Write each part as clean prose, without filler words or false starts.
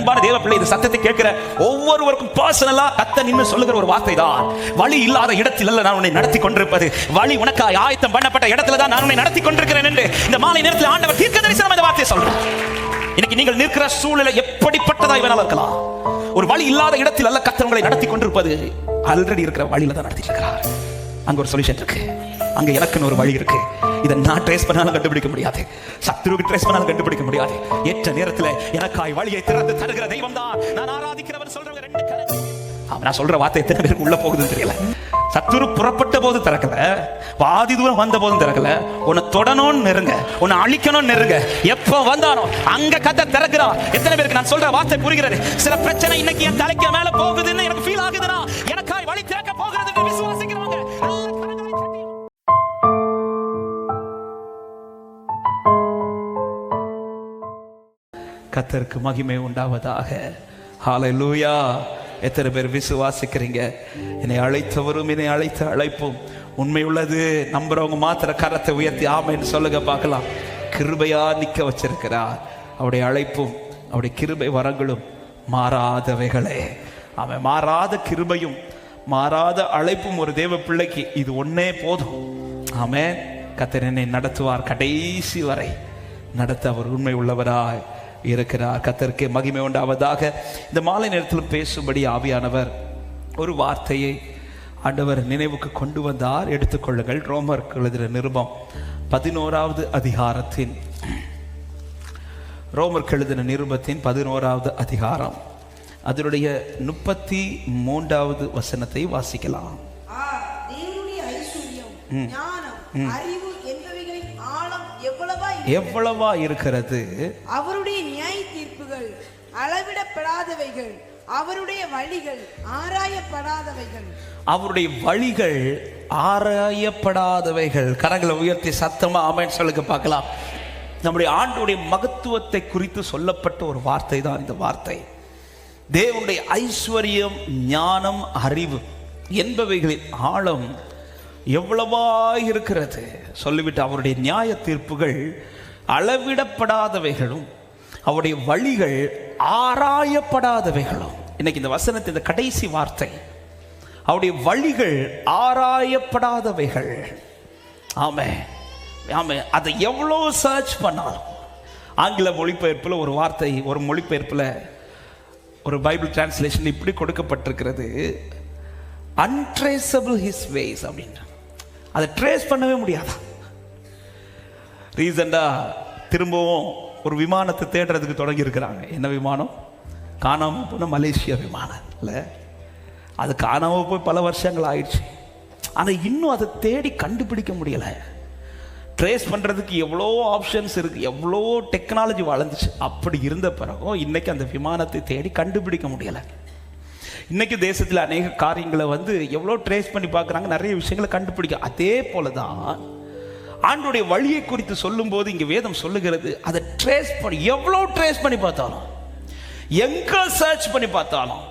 அன்பான தேவ பிள்ளை, இந்த சத்தத்தை கேட்கிற ஒவ்வொருவருக்கும் பர்சனலா கத்த நின்னு சொல்லுகிற ஒரு வார்த்தை தான், வழி இல்லாத இடத்தில் அல்ல நான் உன்னை நடத்தி கொண்டிருப்பது, வழி உனக்காய் ஆயத்தம் பண்ணப்பட்ட இடத்துல தான் நான் உன்னை நடத்தி கொண்டிருக்கிறேன் என்று இந்த மாலை நேரத்தில் ஆண்டவர் தீர்க்க தரிசனம் இந்த வார்த்தையை சொல்றார். இன்னைக்கு நீங்கள் நிற்கிற சூழ்நிலை எப்படிப்பட்டதா வேணாலும் இருக்கலாம், ஒரு வழி இல்லாத இடத்தில் அல்ல கர்த்தர் உங்களை நடத்தி கொண்டிருப்பது, ஆல்ரெடி இருக்கிற வழியில தான் நடத்திட்டு இருக்கிறார். அங்க ஒரு சொல்யூஷன் இருக்கு, அங்க எனக்குன்னு ஒரு வழி இருக்கு. இதை நான் ட்ரேஸ் பண்ணாலும் கண்டுபிடிக்க முடியாது, சத்துருவுக்கு ட்ரேஸ் பண்ணாலும் கண்டுபிடிக்க முடியாது. ஏற்ற நேரத்தில் எனக்காய் வழியை திறந்து தருகிற தெய்வம் தான் நான் ஆராதிக்கிறவன் சொல்றவங்க ரெண்டு கரங்கள். நான் சொல்ற வார்த்தை எத்தனை பேருக்கு உள்ள போகுதுன்னு தெரியல. சத்துரு புறப்பட்ட போது திறக்கல, பாதி தூரம் வந்த போதும் திறக்கல, உன்னை தொடணும்னு நெருங்க, உன்னை அழிக்கணும்னு நெருங்க, எப்ப வந்தானோ அங்க கத்த திறக்கிறான். எத்தனை பேருக்கு நான் சொல்ற வார்த்தை புரிகிறது? சில பிரச்சனை இன்னைக்கு என் தலைக்கு மேல போகுதுன்னு எனக்கு ஃபீல் ஆகுதுன்னா எனக்காய் வழி திறக்க போகிறது விசுவாசிக்கிறவங்க கர்த்தருக்கு மகிமை உண்டாவதாக. ஹல்லேலூயா. எத்தனை பேர் விசுவாசிக்கிறீங்க? என்னை அழைத்தவரும் என்னை அழைத்த அழைப்பும் உண்மை உள்ளது. நம்புறவங்க மாத்திர கரத்தை உயர்த்தி ஆமென்னு சொல்லுங்க பார்க்கலாம். கிருபையா நிக்க வச்சிருக்கிறார். அவருடைய அழைப்பும் அவருடைய கிருபை வரங்களும் மாறாதவைகளே. அவன் மாறாத கிருபையும் மாறாத அழைப்பும் ஒரு தேவ பிள்ளைக்கு இது ஒன்னே போதும். ஆமென். கர்த்தர் என்னை நடத்துவார், கடைசி வரை நடத்த அவர் உண்மை உள்ளவராய் இருக்கிறார். கர்த்தருக்கு மகிமை உண்டாவதாக. இந்த மாலை நேரத்தில் பேசும்படி ஆவியானவர் ஒரு வார்த்தையை ஆண்டவர் நினைவுக்கு கொண்டு வந்தார். எடுத்துக்கொள்ளுங்கள். ரோமருக்கு எழுதின நிருபம் 11வது அதிகாரத்தின் ரோமருக்கு எழுதின நிருபத்தின் 11வது அதிகாரம் அதனுடைய 33வது வசனத்தை வாசிக்கலாம். எவ்வளவா இருக்கிறது அவருடைய நியாய தீர்ப்புகள், அளவிடப்படாதவைகள், அவருடைய வழிகள் ஆராயப்படாதவைகள். அவருடைய வழிகள் ஆராயப்படாதவைகள். கரங்களை உயர்த்தி சத்தமா ஆமென் சொல்லுங்க பார்க்கலாம். நம்முடைய ஆண்டுடைய மகத்துவத்தை குறித்து சொல்லப்பட்ட ஒரு வார்த்தை தான் இந்த வார்த்தை. தேவனுடைய ஐஸ்வர்யம், ஞானம், அறிவு என்பவைகளின் ஆழம் எவ்வளவா இருக்கிறது சொல்லிவிட்டு, அவருடைய நியாய தீர்ப்புகள் அளவிடப்படாதவைகளும் அவருடைய வழிகள் ஆராயப்படாதவைகளும். இன்னைக்கு இந்த வசனத்தின் இந்த கடைசி வார்த்தை, அவருடைய வழிகள் ஆராயப்படாதவைகள். ஆமே ஆமே. அதை எவ்வளோ சர்ச் பண்ணாலும், ஆங்கில மொழிபெயர்ப்பில் ஒரு வார்த்தை, ஒரு மொழிபெயர்ப்பில் ஒரு பைபிள் டிரான்ஸ்லேஷன் இப்படி கொடுக்கப்பட்டிருக்கிறது, அன்ட்ரேசபிள் ஹிஸ் வேஸ் அப்படின்ற. அதை ட்ரேஸ் பண்ணவே முடியாதா? ரீசெண்டா திரும்பவும் ஒரு விமானத்தை தேடுறதுக்கு தொடங்கி இருக்கிறாங்க. என்ன விமானம்? காணாம போன மலேசியா விமானம் இல்லை, அது காணாம போய் பல வருஷங்கள் ஆயிடுச்சு. ஆனால் இன்னும் அதை தேடி கண்டுபிடிக்க முடியலை. ட்ரேஸ் பண்ணுறதுக்கு எவ்வளோ ஆப்ஷன்ஸ் இருக்குது, எவ்வளோ டெக்னாலஜி வளர்ந்துச்சு. அப்படி இருந்த பிறகும் இன்னைக்கு அந்த விமானத்தை தேடி கண்டுபிடிக்க முடியலை. இன்னைக்கு தேசத்தில் அநேக காரியங்களை எவ்வளோ ட்ரேஸ் பண்ணி பார்க்குறாங்க, நிறைய விஷயங்களை கண்டுபிடிக்க. அதே போல தான் ஆண்டுடைய வழியை குறித்து சொல்லும் போது இங்கே வேதம் சொல்லுகிறது, அதை ட்ரேஸ் பண்ணி, எவ்வளோ ட்ரேஸ் பண்ணி பார்த்தாலும், எங்க சர்ச் பண்ணி பார்த்தாலும்,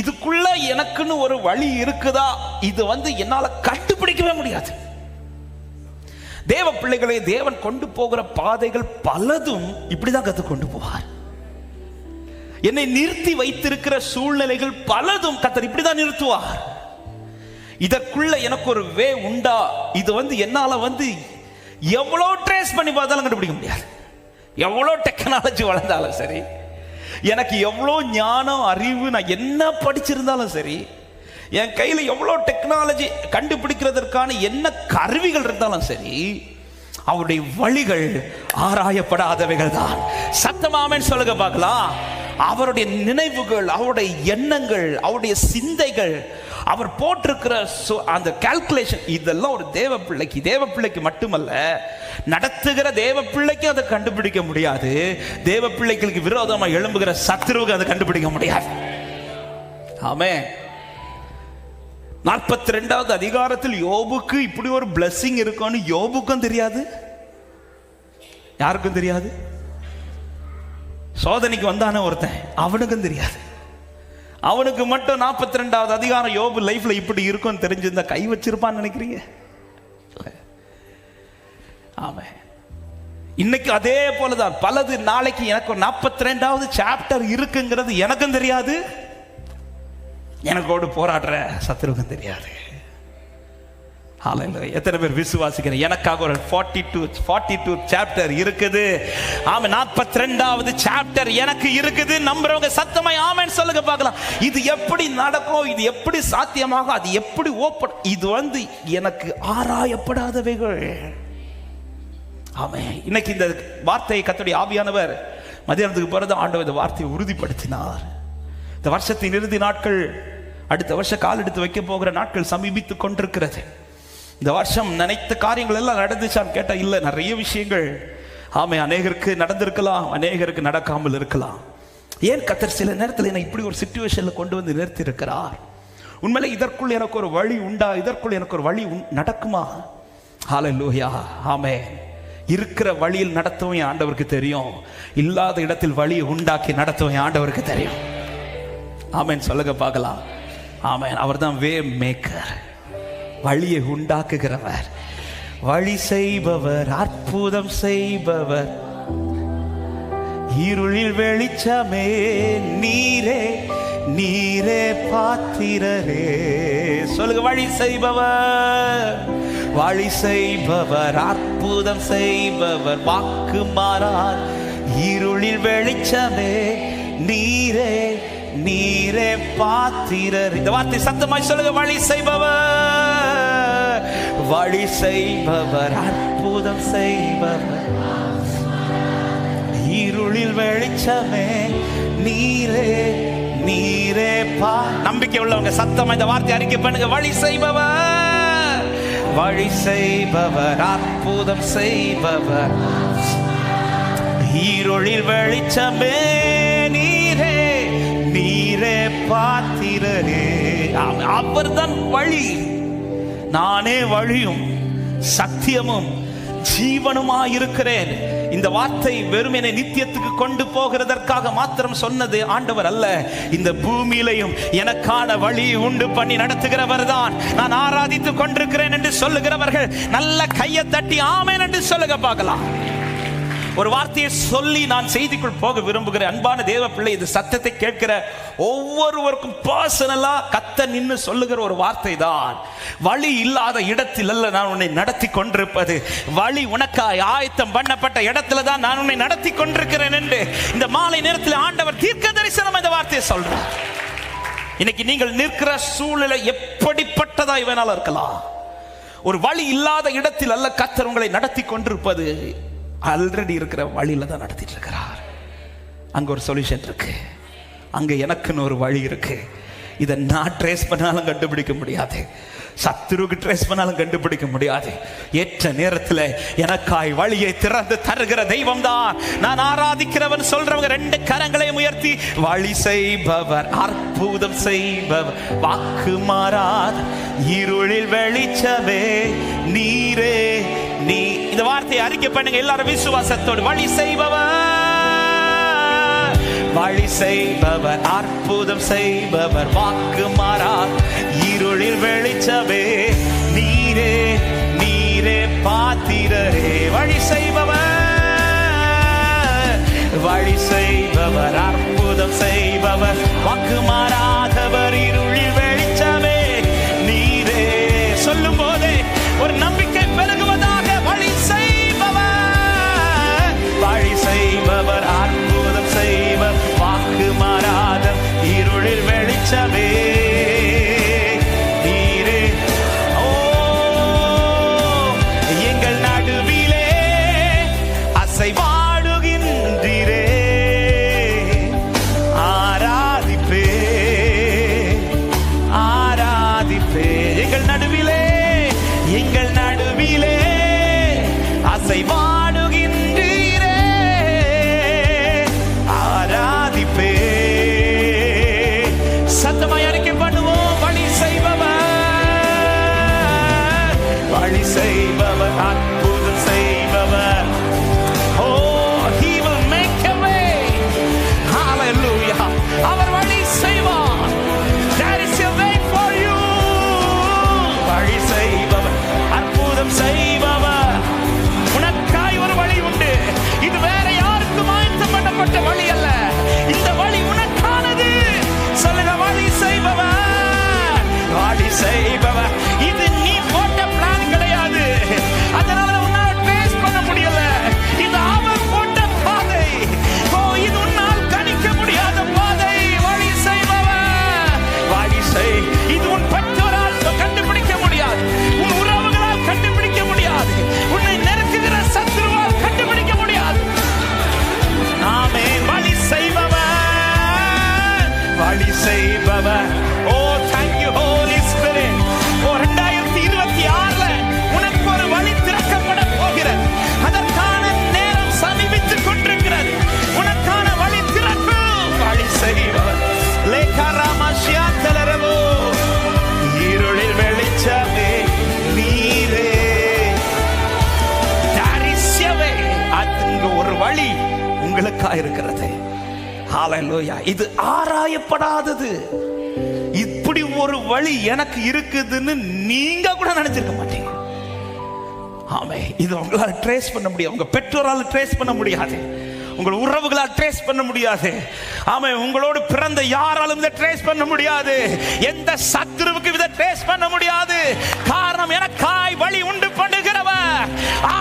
இதுக்குள்ள எனக்குன்னு ஒரு வழி இருக்குதா, இது என்னால கண்டுபிடிக்கவே முடியாது. தேவ பிள்ளைகளை தேவன் கொண்டு போகிற பாதைகள் பலதும் இப்படிதான் கத்து கொண்டு போவார். என்னை நிறுத்தி வைத்திருக்கிற சூழ்நிலைகள் பலதும் கர்த்தர் இப்படிதான் நிறுத்துவார். இதற்குள்ள எனக்கு ஒரு வே உண்டா, இது என்னால எவ்வளோ ட்ரேஸ் பண்ணி பார்த்தாலும் கண்டுபிடிக்க முடியாது. எவ்வளோ டெக்னாலஜி வளர்ந்தாலும் சரி, எனக்கு எவ்வளோ ஞானம், அறிவு, நான் என்ன படிச்சிருந்தாலும் சரி, என் கையில் எவ்வளோ டெக்னாலஜி கண்டுபிடிக்கிறதற்கான என்ன கருவிகள் இருந்தாலும் சரி, அவருடைய வழிகள் ஆராயப்படாதவைகள் தான். சத்தமாமேன்னு சொல்லுங்க பார்க்கலாம். அவருடைய நினைவுகள், அவருடைய எண்ணங்கள், அவருடைய சிந்தைகள், அவர் போட்டிருக்கிற அந்த கால்குலேஷன், இதெல்லாம் ஒரு தேவ பிள்ளைக்கு மட்டுமல்ல, நடத்துகிற தேவ பிள்ளைக்கு அதை கண்டுபிடிக்க முடியாது. தேவ பிள்ளைகளுக்கு விரோதமாக எழும்புகிற சத்துருவுக்கு அதை கண்டுபிடிக்க முடியாது. ஆமென். 42வது அதிகாரத்தில் யோபுக்கு இப்படி ஒரு பிளஸிங் இருக்கும்னு யோபுக்கும் தெரியாது, யாருக்கும் தெரியாது. சோதனைக்கு வந்தானே ஒருத்தன், அவனுக்கும் தெரியாது. அவனுக்கு மட்டும் 42வது அதிகாரம் யோபு லைஃப்ல இப்படி இருக்கும் தெரிஞ்சிருந்தா கை வச்சிருப்பான்னு நினைக்கிறீங்க? ஆமே. இன்னைக்கு அதே போலதான் பலது. நாளைக்கு எனக்கு ஒரு 42வது சாப்டர் இருக்குங்கிறது எனக்கும் தெரியாது, எனக்கோடு போராடுற சத்துருக்கும் தெரியாது. எத்தனை பேர் விசுவாசிக்கிறேன் எனக்காக ஒரு 42 சாப்டர் இருக்குது? ஆமா, 42வது சாப்டர் எனக்கு இருக்குது. நம்புறவங்க சத்தமாய் ஆமென் சொல்லுங்க பார்க்கலாம். இது எப்படி நடக்கும், இது எப்படி சாத்தியமாகும், அது எப்படி ஓப்பன், இது எனக்கு ஆராயப்படாதவைகள். ஆமே, இன்னைக்கு இந்த வார்த்தையை கர்த்தருடைய ஆவியானவர் மத்தியானத்துக்கு பிறகு ஆண்டவர் இந்த வார்த்தையை உறுதிப்படுத்தினார். இந்த வருஷத்தின் இறுதி நாட்கள், அடுத்த வருஷம் கால் எடுத்து வைக்க போகிற நாட்கள் சமீபித்து கொண்டிருக்கிறது. இந்த வருஷம் நினைத்த காரியங்கள் எல்லாம் நடந்துச்சான்னு கேட்டால் இல்லை, நிறைய விஷயங்கள் ஆமே அநேகருக்கு நடந்திருக்கலாம், அநேகருக்கு நடக்காமல் இருக்கலாம். ஏன் கர்த்தர் சில நேரத்தில் என்னை இப்படி ஒரு சிச்சுவேஷன்ல கொண்டு வந்து நிறுத்தி இருக்கிறார்? உண்மையிலே இதற்குள் எனக்கு ஒரு வழி உண்டா? இதற்குள் எனக்கு ஒரு வழி நடக்குமா? ஹல்லேலூயா, ஆமென். இருக்கிற வழியில் நடத்தும் என் ஆண்டவருக்கு தெரியும், இல்லாத இடத்தில் வழியை உண்டாக்கி நடத்தும் என் ஆண்டவருக்கு தெரியும். ஆமென் சொல்லுங்க பார்க்கலாம். ஆமென். அவர் தான் வே மேக்கர், வழியை உண்டாக்குகிறவர், வழி செய்பவர், அற்புதம் செய்பவர், இருளில் வெளிச்சமே நீரே, நீரே பாத்திரரே. சொல்லுங்க, வழி செய்பவர், வழி செய்பவர், அற்புதம் செய்பவர், வாக்கு மாறார், இருளில் வெளிச்சமே நீரே, நீரே பாத்திரர். இந்த வார்த்தை சத்தமாய் சொல்லுங்க, வழி செய்பவர், வழி செய்பவர், அற்புதம் செய்பவர், இருளில் வெளிச்சமே நீரே, நீரே பா. நம்பிக்கை உள்ளவங்க சத்தமா இந்த வார்த்தை அறிக்கை பண்ணுங்க, வழி செய்பவர், வழி செய்பவர், அற்புதம் செய்பவர், இருளில் வெளிச்சமே நீரே, நீரே பாத்திரரே. அவர்தான் வழி. நானே வழியும் சத்தியமும் ஜீவனுமாய் இருக்கிறேன். இந்த வார்த்தை வெறும் என்னை நித்தியத்துக்கு கொண்டு போகிறதற்காக மாத்திரம் சொன்னது ஆண்டவர் அல்ல. இந்த பூமியிலையும் எனக்கான வழி உண்டு பண்ணி நடத்துகிறவர் தான் நான் ஆராதித்துக் கொண்டிருக்கிறேன் என்று சொல்லுகிறவர்கள் நல்ல கையை தட்டி ஆமென் என்று சொல்லுங்க பார்க்கலாம். ஒரு வார்த்தையை சொல்லி நான் செய்திக்குள் போக விரும்புகிறேன். அன்பான தேவ பிள்ளை, இது சத்தத்தை கேட்கிற ஒவ்வொருவருக்கும் பர்சனலா கத்த நின்று சொல்லுகிற ஒரு வார்த்தை தான், வழி இல்லாத இடத்தில் அல்ல நான் உன்னை நடத்தி கொண்டிருப்பது, வழி உனக்காய் ஆயத்தம் பண்ணப்பட்ட இடத்துல தான் நான் உன்னை நடத்தி கொண்டிருக்கிறேன் என்று இந்த மாலை நேரத்தில் ஆண்டவர் தீர்க்க தரிசனம் இந்த வார்த்தையை சொல்றார். இன்னைக்கு நீங்கள் நிற்கிற சூழ்நிலை எப்படிப்பட்டதா இவனால இருக்கலாம், ஒரு வழி இல்லாத இடத்தில் அல்ல கர்த்தர் உங்களை நடத்தி கொண்டிருப்பது, ஆல்ரெடி இருக்கிற வழியில தான் நடத்திட்டு இருக்கிறார். அங்க ஒரு சொல்யூஷன் இருக்கு, அங்க எனக்குன்னு ஒரு வழி இருக்கு. இதை நான் ட்ரேஸ் பண்ணாலும் கண்டுபிடிக்க முடியாது, சத்துருக்கு ட்ரேஸ் பண்ணாலும் கண்டுபிடிக்க முடியாது. ஏற்ற நேரத்தில் எனக்காய் வழியை திறந்து தருகிற தெய்வம் தான் நான் ஆராதிக்கிறவன் சொல்றவங்க ரெண்டு கரங்களை உயர்த்தி, வழி செய்பவர், அற்புதம் செய்பவர், வாக்கு மாறாத இருளில் வெளிச்சமே நீரே, நீ. இந்த வார்த்தையை அறிக்கை பண்ணுங்க எல்லாரும் விசுவாசத்தோடு, வழி செய்பவர், வழி செய்பவர், அற்புதம் செய்பவர், வாக்கு மாறாத இருளில் வெளிச்சமே நீரே, நீரே பாத்திரரே. வழி செய்பவர், வழி செய்பவர், அற்புதம் செய்பவர், வாக்கு மாறாதவர், இருளில் வெளிச்சமே நீரே. சொல்லும் போதே ஒரு நம்பிக்கை பெருகுவதாக, வழி செய்பவர், வழி செய்பவர், அற்புதம் செய்பவர், வாக்கு மாறாத இருளில் வெளிச்சமே நீரே. ஓ, எங்கள் நடுவிலே அசைவாடுகின்றீரே, ஆராதிப்பே, ஆராதிப்பே. எங்கள் நடுவிலே, எங்கள் நடுவிலே அசைவாடுகின்றீரே, ஆராதிப்பே. சத்தமாய் செய்பவர். ஓ thank you Holy Spirit. ஓ 2026 உனக்கு ஒரு வழி திறக்கப்பட போகிறது. அதற்கான நேரம் சமீபித்துக் கொண்டிருக்கிறது. உனக்கான வழி திறப்பு. வழி செய்பவர். லேகாராமாஷியாந்தலரவோ இருளில் வெளிச்சமே நீரே. தரிசவே அங்க ஒரு வழி உங்களுக்காக இருக்கிறது. ஹalleluya. இது ஆராயப்படாதது. இப்படி ஒரு வழி எனக்கு இருக்குதுன்னு நீங்க கூட நினைச்சிருக்க மாட்டீங்க. ஆமென். இது உங்களால ட்ரேஸ் பண்ண முடியாது. உங்க பெற்றோரால ட்ரேஸ் பண்ண முடியாது. உங்கள் உறவுகளால் ட்ரேஸ் பண்ண முடியாது. ஆமென். உங்களோடு பிறந்த யாராலும் இதை ட்ரேஸ் பண்ண முடியாது. எந்த சத்துருவுக்கு இதை ட்ரேஸ் பண்ண முடியாது. காரணம் எனக்காய் வழி உண்டு பண்ணுகிறவர்.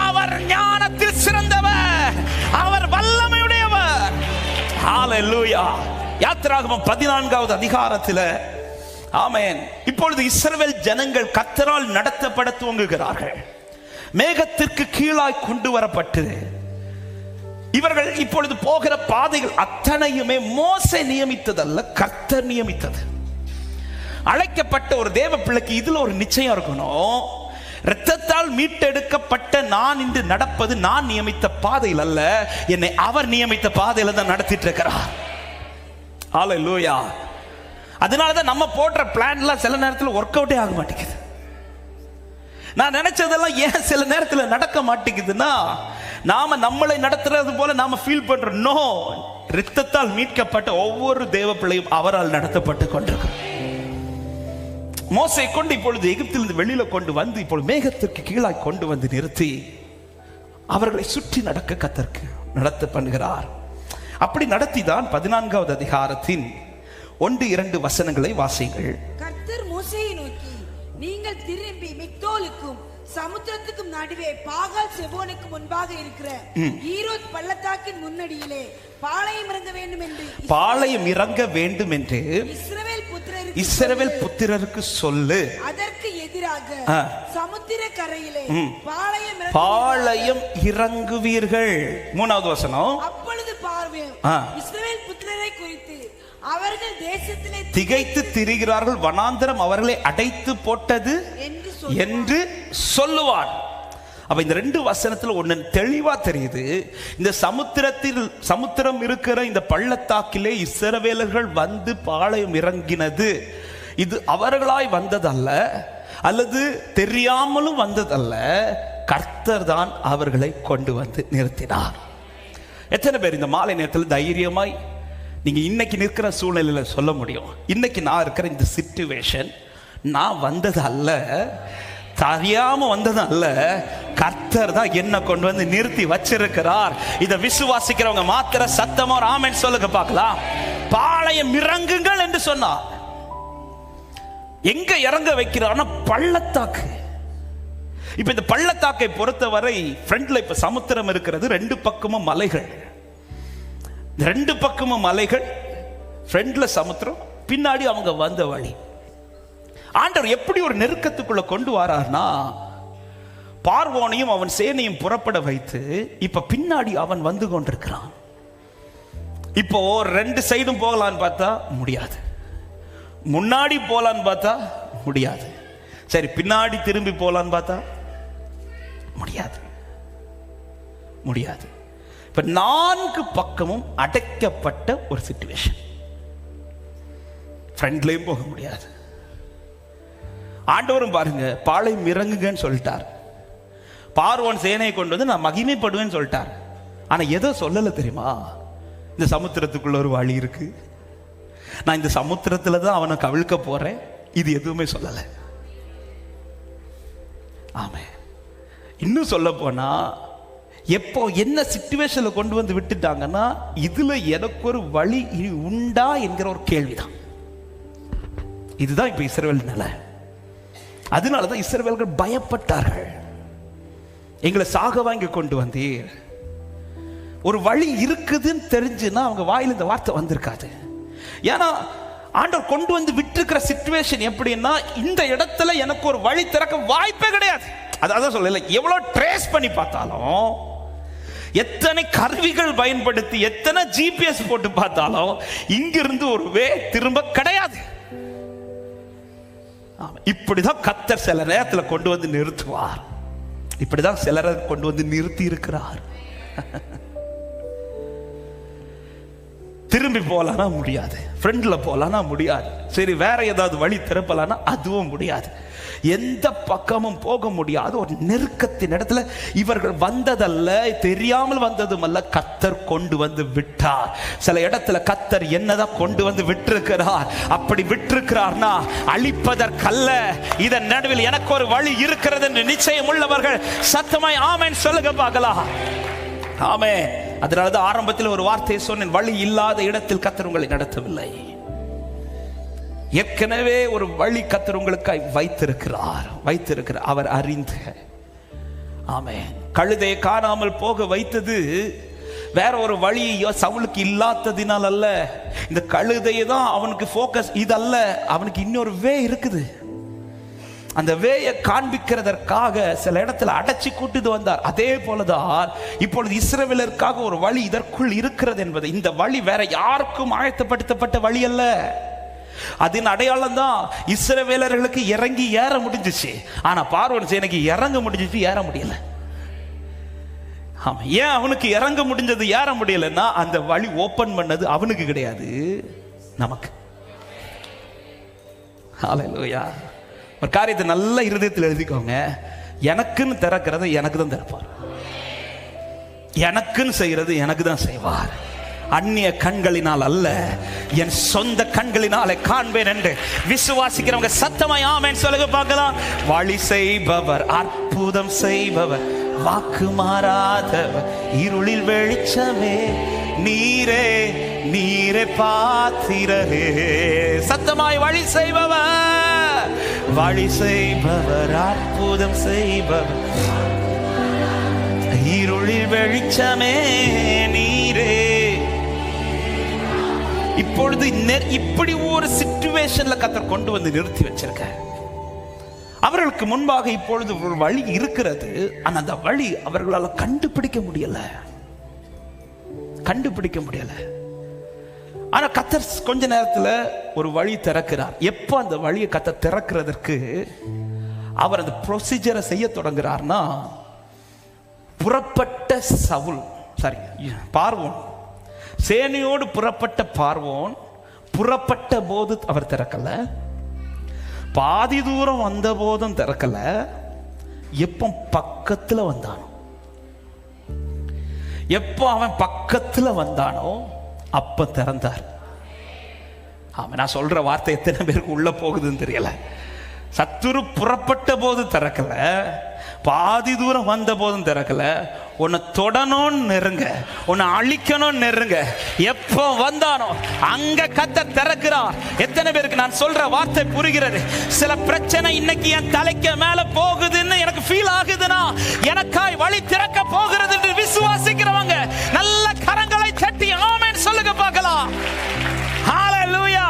அவர் ஞானத்தில் சிறந்தவர். அவர் வல்லமையுடையவர். ஹalleluya. யாத்திராகமம் 14வது அதிகாரத்தில் ஆமென். இப்பொழுது இஸ்ரவேல் ஜனங்கள் கர்த்தரால் நடத்தப்பட துவங்குகிறார்கள். மேகத்திற்கு கீழாய் கொண்டு வரப்பட்டு இவர்கள் இப்பொழுது போகிற பாதைகள் அத்தனையுமே மோசே நியமித்ததல்ல, கர்த்தர் நியமித்தது. அழைக்கப்பட்ட ஒரு தேவ பிள்ளைக்கு இதுல ஒரு நிச்சயம் இருக்கணும். இரத்தத்தால் மீட்டெடுக்கப்பட்ட நான் இன்று நடப்பது நான் நியமித்த பாதையில் அல்ல, என்னை அவர் நியமித்த பாதையில தான் நடத்திட்டு இருக்கிறார். ஹalleluya. அதனாலதான் நம்ம போடுற பிளான்லாம் சில நேரத்தில் ஒர்க் அவுட்டே ஆக மாட்டேங்குது. நான் நினைச்சதெல்லாம் ஏன் சில நேரத்தில் நடக்க மாட்டேங்குதுன்னா, நாம நம்மளை நடத்துறது போல நாம ஃபீல் பண்றோம். நோ, இரத்தத்தால் மீட்கப்பட்ட ஒவ்வொரு தேவ பிள்ளையும் அவரால் நடத்தப்பட்டு கொண்டிருக்கிறோம். மோசே கொண்டு இப்பொழுது எகிப்திலிருந்து வெளியில கொண்டு வந்து இப்பொழுது மேகத்திற்கு கீழாய் கொண்டு வந்து நிறுத்தி அவர்களை சுற்றி நடக்க கர்த்தர் நடத்த பண்ணுகிறார். அப்படி நடத்திதான் 14வது அதிகாரத்தின் 1-2 வசனங்களை வாசிங்கள். கர்த்தர் மோசேயை நோக்கி, நீங்கள் திரும்பி மிக்தோலுக்கும் சமுத்திரத்துக்கும் நடுவே பாகால் செபோனுக்கு முன்பாக இருக்கிற ஈரோத் பள்ளத்தாக்கின் முன்னடியிலே பாளையம் இறங்க வேண்டும் என்று இஸ்ரவேல் புத்திரருக்கு சொல்லு. அதற்கு எதிராக சமுத்திர கரையிலே பாளையம் இறங்குவீர்கள். 3வது வசனம். அப்பொழுது பார்வேன் இஸ்ரவேல் புத்திரரை குறித்து அவர்கள் தேசத்திலே திகைத்து திரிகிறார்கள், வனாந்தரம் அவர்களை அடைத்து போட்டது என்று சொல்லுவார். அப்ப இந்த 2 வசனத்துல ஒண்ணு தெளிவா தெரியுது. இந்த சமுத்திரம் இருக்கிற இந்த பள்ளத்தாக்கிலே இஸ்ரவேலர்கள் வந்து பாளையம் இறங்கினது இது அவர்களாய் வந்ததல்ல, அல்லது தெரியாமலும் வந்ததல்ல. கர்த்தர் தான் அவர்களை கொண்டு வந்து நிறுத்தினார். எத்தனை பேர் இந்த மாலை நேரத்தில் தைரியமாய் நீங்க இன்னைக்கு நிற்கிற சூழ்நிலையில சொல்ல முடியும், இன்னைக்கு நான் இருக்கிற இந்த சிச்சுவேஷன் நான் வந்தது அல்ல, தெரியாம வந்தது அல்ல, கர்த்தர் தான் என்ன கொண்டு வந்து நிறுத்தி வச்சிருக்கிறார். இதை விசுவாசிக்கிறவங்க மாத்திர சத்தமா ஆமென் சொல்லுங்க பார்க்கலாம். பாளையம் இறங்குங்கள் என்று சொன்னார். எங்க இறங்க வைக்கிறார்னா பள்ளத்தாக்கு. இப்ப இந்த பள்ளத்தாக்கை பொறுத்தவரை ஃப்ரண்ட்ல இப்ப சமுத்திரம் இருக்கிறது, 2 பக்கமும் மலைகள், 2 பக்கமும் மலைகள், ஃப்ரண்ட்ல சமுத்திரம், பின்னாடி அவங்க வந்த வழி. ஆண்டவர் எப்படி ஒரு நெருக்கத்துக்குள்ள கொண்டு வரார்னா, பார்வோனையும் அவன் சேனையும் புறப்பட வைத்து இப்ப பின்னாடி அவன் வந்து கொண்டிருக்கிறான். இப்போ 2 சைடும் போகலான்னு பார்த்தா முடியாது, முன்னாடி போலான்னு பார்த்தா முடியாது, சரி பின்னாடி திரும்பி போலான்னு பார்த்தா முடியாது. இப்ப 4 பக்கமும் அடைக்கப்பட்ட ஒரு சிச்சுவேஷன். ஃப்ரண்ட்லயும் போக முடியாது. ஆண்டவரும் பாருங்க பாளையம் இறங்குங்கன்னு சொல்லிட்டார். பார்வோன் சேனையை கொண்டு வந்து நான் மகிமைப்படுவேன்னு சொல்லிட்டார். ஆனா எதோ சொல்லல தெரியுமா, இந்த சமுத்திரத்துக்குள்ள ஒரு வழி இருக்கு, நான் இந்த சமுத்திரத்துல தான் அவனை கவிழ்க்க போறேன், இது எதுவுமே சொல்லல. ஆமே. இன்னும் சொல்ல போனா எப்போ என்ன சிச்சுவேஷன்ல கொண்டு வந்து விட்டுட்டாங்கன்னா, இதுல எனக்கு ஒரு வழி உண்டா என்கிற ஒரு கேள்விதான். இதுதான் இப்ப இஸ்ரவேல் நிலை. அதனாலதான் இஸ்ரவேலர்கள் பயப்பட்டார்கள். எங்களை சாக வாங்கி கொண்டு வந்தீர், ஒரு வழி இருக்குதுன்னு தெரிஞ்சுன்னா அவங்க வாயில இந்த வார்த்தை வந்திருக்காது. ஏன்னா ஆண்டவர் கொண்டு வந்து விட்டுருக்கிற சிச்சுவேஷன் எப்படின்னா, இந்த இடத்துல எனக்கு ஒரு வழி திறக்க வாய்ப்பே கிடையாது. அதான் சொல்லல, எவ்வளவு ட்ரேஸ் பண்ணி பார்த்தாலும் எத்தனை கருவிகள் பயன்படுத்தி எத்தனை ஜிபிஎஸ் போட்டு பார்த்தாலும் இங்கிருந்து ஒரு வே திரும்ப கிடையாது. இப்படிதான் கர்த்தர் சில நேரத்தில் கொண்டு வந்து நிறுத்துவார். இப்படிதான் சிலரை கொண்டு வந்து நிறுத்தி இருக்கிறார். திரும்பி போலானா முடியாது, ஃப்ரெண்ட்ல போலானா முடியாது, சரி வேற ஏதாவது வழி திறப்பலானா அதுவும் முடியாது, எந்த பக்கமும் போக முடியாது. ஒரு நெருக்கத்தின் இடத்துல இவர்கள் வந்ததல்ல, தெரியாமல் வந்ததும் அல்ல, கர்த்தர் கொண்டு வந்து விட்டார். சில இடத்துல கர்த்தர் என்னதான் கொண்டு வந்து விட்டிருக்கிறார். அப்படி விட்டிருக்கிறார்னா அழிப்பதற்கல்ல, இதன் நடுவில் எனக்கு ஒரு வழி இருக்கிறது என்று நிச்சயம் உள்ளவர்கள் சத்தமாய் ஆமென் சொல்லுங்க பார்க்கலாம். ஆமென். அதனாலதான் ஆரம்பத்தில் ஒரு வார்த்தையை சொன்னேன், வழி இல்லாத இடத்தில் கர்த்தர் உங்களை நடத்தவில்லை. ஏற்கனவே ஒரு வழி கர்த்தர் உங்களுக்காய் வைத்திருக்கிறார். அவர் அறிந்து. ஆமென். கழுதையை காணாமல் போக வைத்தது வேற ஒரு வழி சவுலுக்கு இல்லாததினால் அல்ல. இந்த கழுதையை தான் அவனுக்கு போக்கஸ், இதல்ல, அவனுக்கு இன்னொரு வே இருக்குது. அந்த வேயை காண்பிக்கிறதற்காக சில இடத்துல அடைச்சி கூட்டிட்டு வந்தார். அதே போலதான் இப்பொழுது இஸ்ரவேலருக்காக ஒரு வழி இதற்குள் இருக்கிறது என்பது. இந்த வழி வேற யாருக்கும் ஆயத்தப்படுத்தப்பட்ட வழி அல்ல. அதன் அடையாளம் தான் இஸ்ரவேலர்களுக்கு இறங்கி ஏற முடிஞ்சிச்சு. ஆனா பார்வோன் சேனைக்கு இறங்க முடிஞ்சிச்சு, ஏற முடியல. ஏன் அவனுக்கு இறங்க முடிஞ்சது ஏற முடியலன்னா அந்த வழி ஓபன் பண்ணது அவனுக்கு கிடையாது, நமக்கு. ஹல்லேலூயா. ஒரு காரியத்தை நல்ல இருதயத்தில் எழுதிக்கோங்க, எனக்குன்னு திறக்கிறது எனக்கு தான் திறப்பார், எனக்குன்னு செய்யறது எனக்கு தான் செய்வார். அந்நிய கண்களினால் அல்ல, என் சொந்த கண்களினாலே காண்பேன் என்று விசுவாசிக்கிறவங்க சத்தமாய் ஆமென் சொல்லுங்க பார்க்கலாம். வழி செய்பவர், அற்புதம் செய்பவர், வாக்கு மாறாதவர், இருளில் வெளிச்சமே, நீரே நீரே பாத்திரரே. சத்தமாய் வழி செய்பவர், வழி செய்பவர், அற்புதம் செய்பவர், இருளில் வெளிச்சமே, நீரே. இப்பொழுது இப்படி ஒரு சிச்சுவேஷன்ல கர்த்தர் கொண்டு வந்து நிறுத்தி வச்சிருக்க. அவர்களுக்கு முன்பாக இப்பொழுது ஒரு வழி இருக்கிறது. ஆனா அந்த வழி அவர்களால் கண்டுபிடிக்க முடியல. ஆனா கர்த்தர் கொஞ்ச நேரத்துல ஒரு வழி திறக்கிறார். எப்ப அந்த வழியை கர்த்தர் திறக்கிறதற்கு அவர் அந்த ப்ரொசீஜரை செய்ய தொடங்குறார்னா, புறப்பட்ட பார்வோன், சேனையோடு புறப்பட்ட பார்வோன் புறப்பட்ட போது அவர் திறக்கல, பாதி தூரம் வந்த போதும் திறக்கல, எப்போ பக்கத்துல வந்தானோ, எப்போ அவன் பக்கத்துல வந்தானோ அப்ப திறந்தார். ஆமா, நான் சொல்ற வார்த்தை எத்தனை பேருக்கு உள்ள போகுதுன்னு தெரியல. சத்துரு புறப்பட்ட போது திறக்கல, பாதி தூரம் வந்த போதும் திறக்கல, உன்னை தொடணும் நெருங்க, உன்னை அழிக்கணும் நெருங்க, எப்போ வந்தானோ அங்க கர்த்தர் திறக்கிறார். எத்தனை பேருக்கு நான் சொல்ற வார்த்தை புரிகிறது? சில பிரச்சனை இன்னைக்கு என் தலைக்கு மேல போகுதுன்னு எனக்கு ஃபீல் ஆகுதுன்னா எனக்காய் வழி திறக்க போகிறது என்று விசுவாசிக்கிறவங்க நல்ல கரங்களை தட்டி ஆமென் சொல்லுங்க பார்க்கலாம். ஹல்லேலூயா.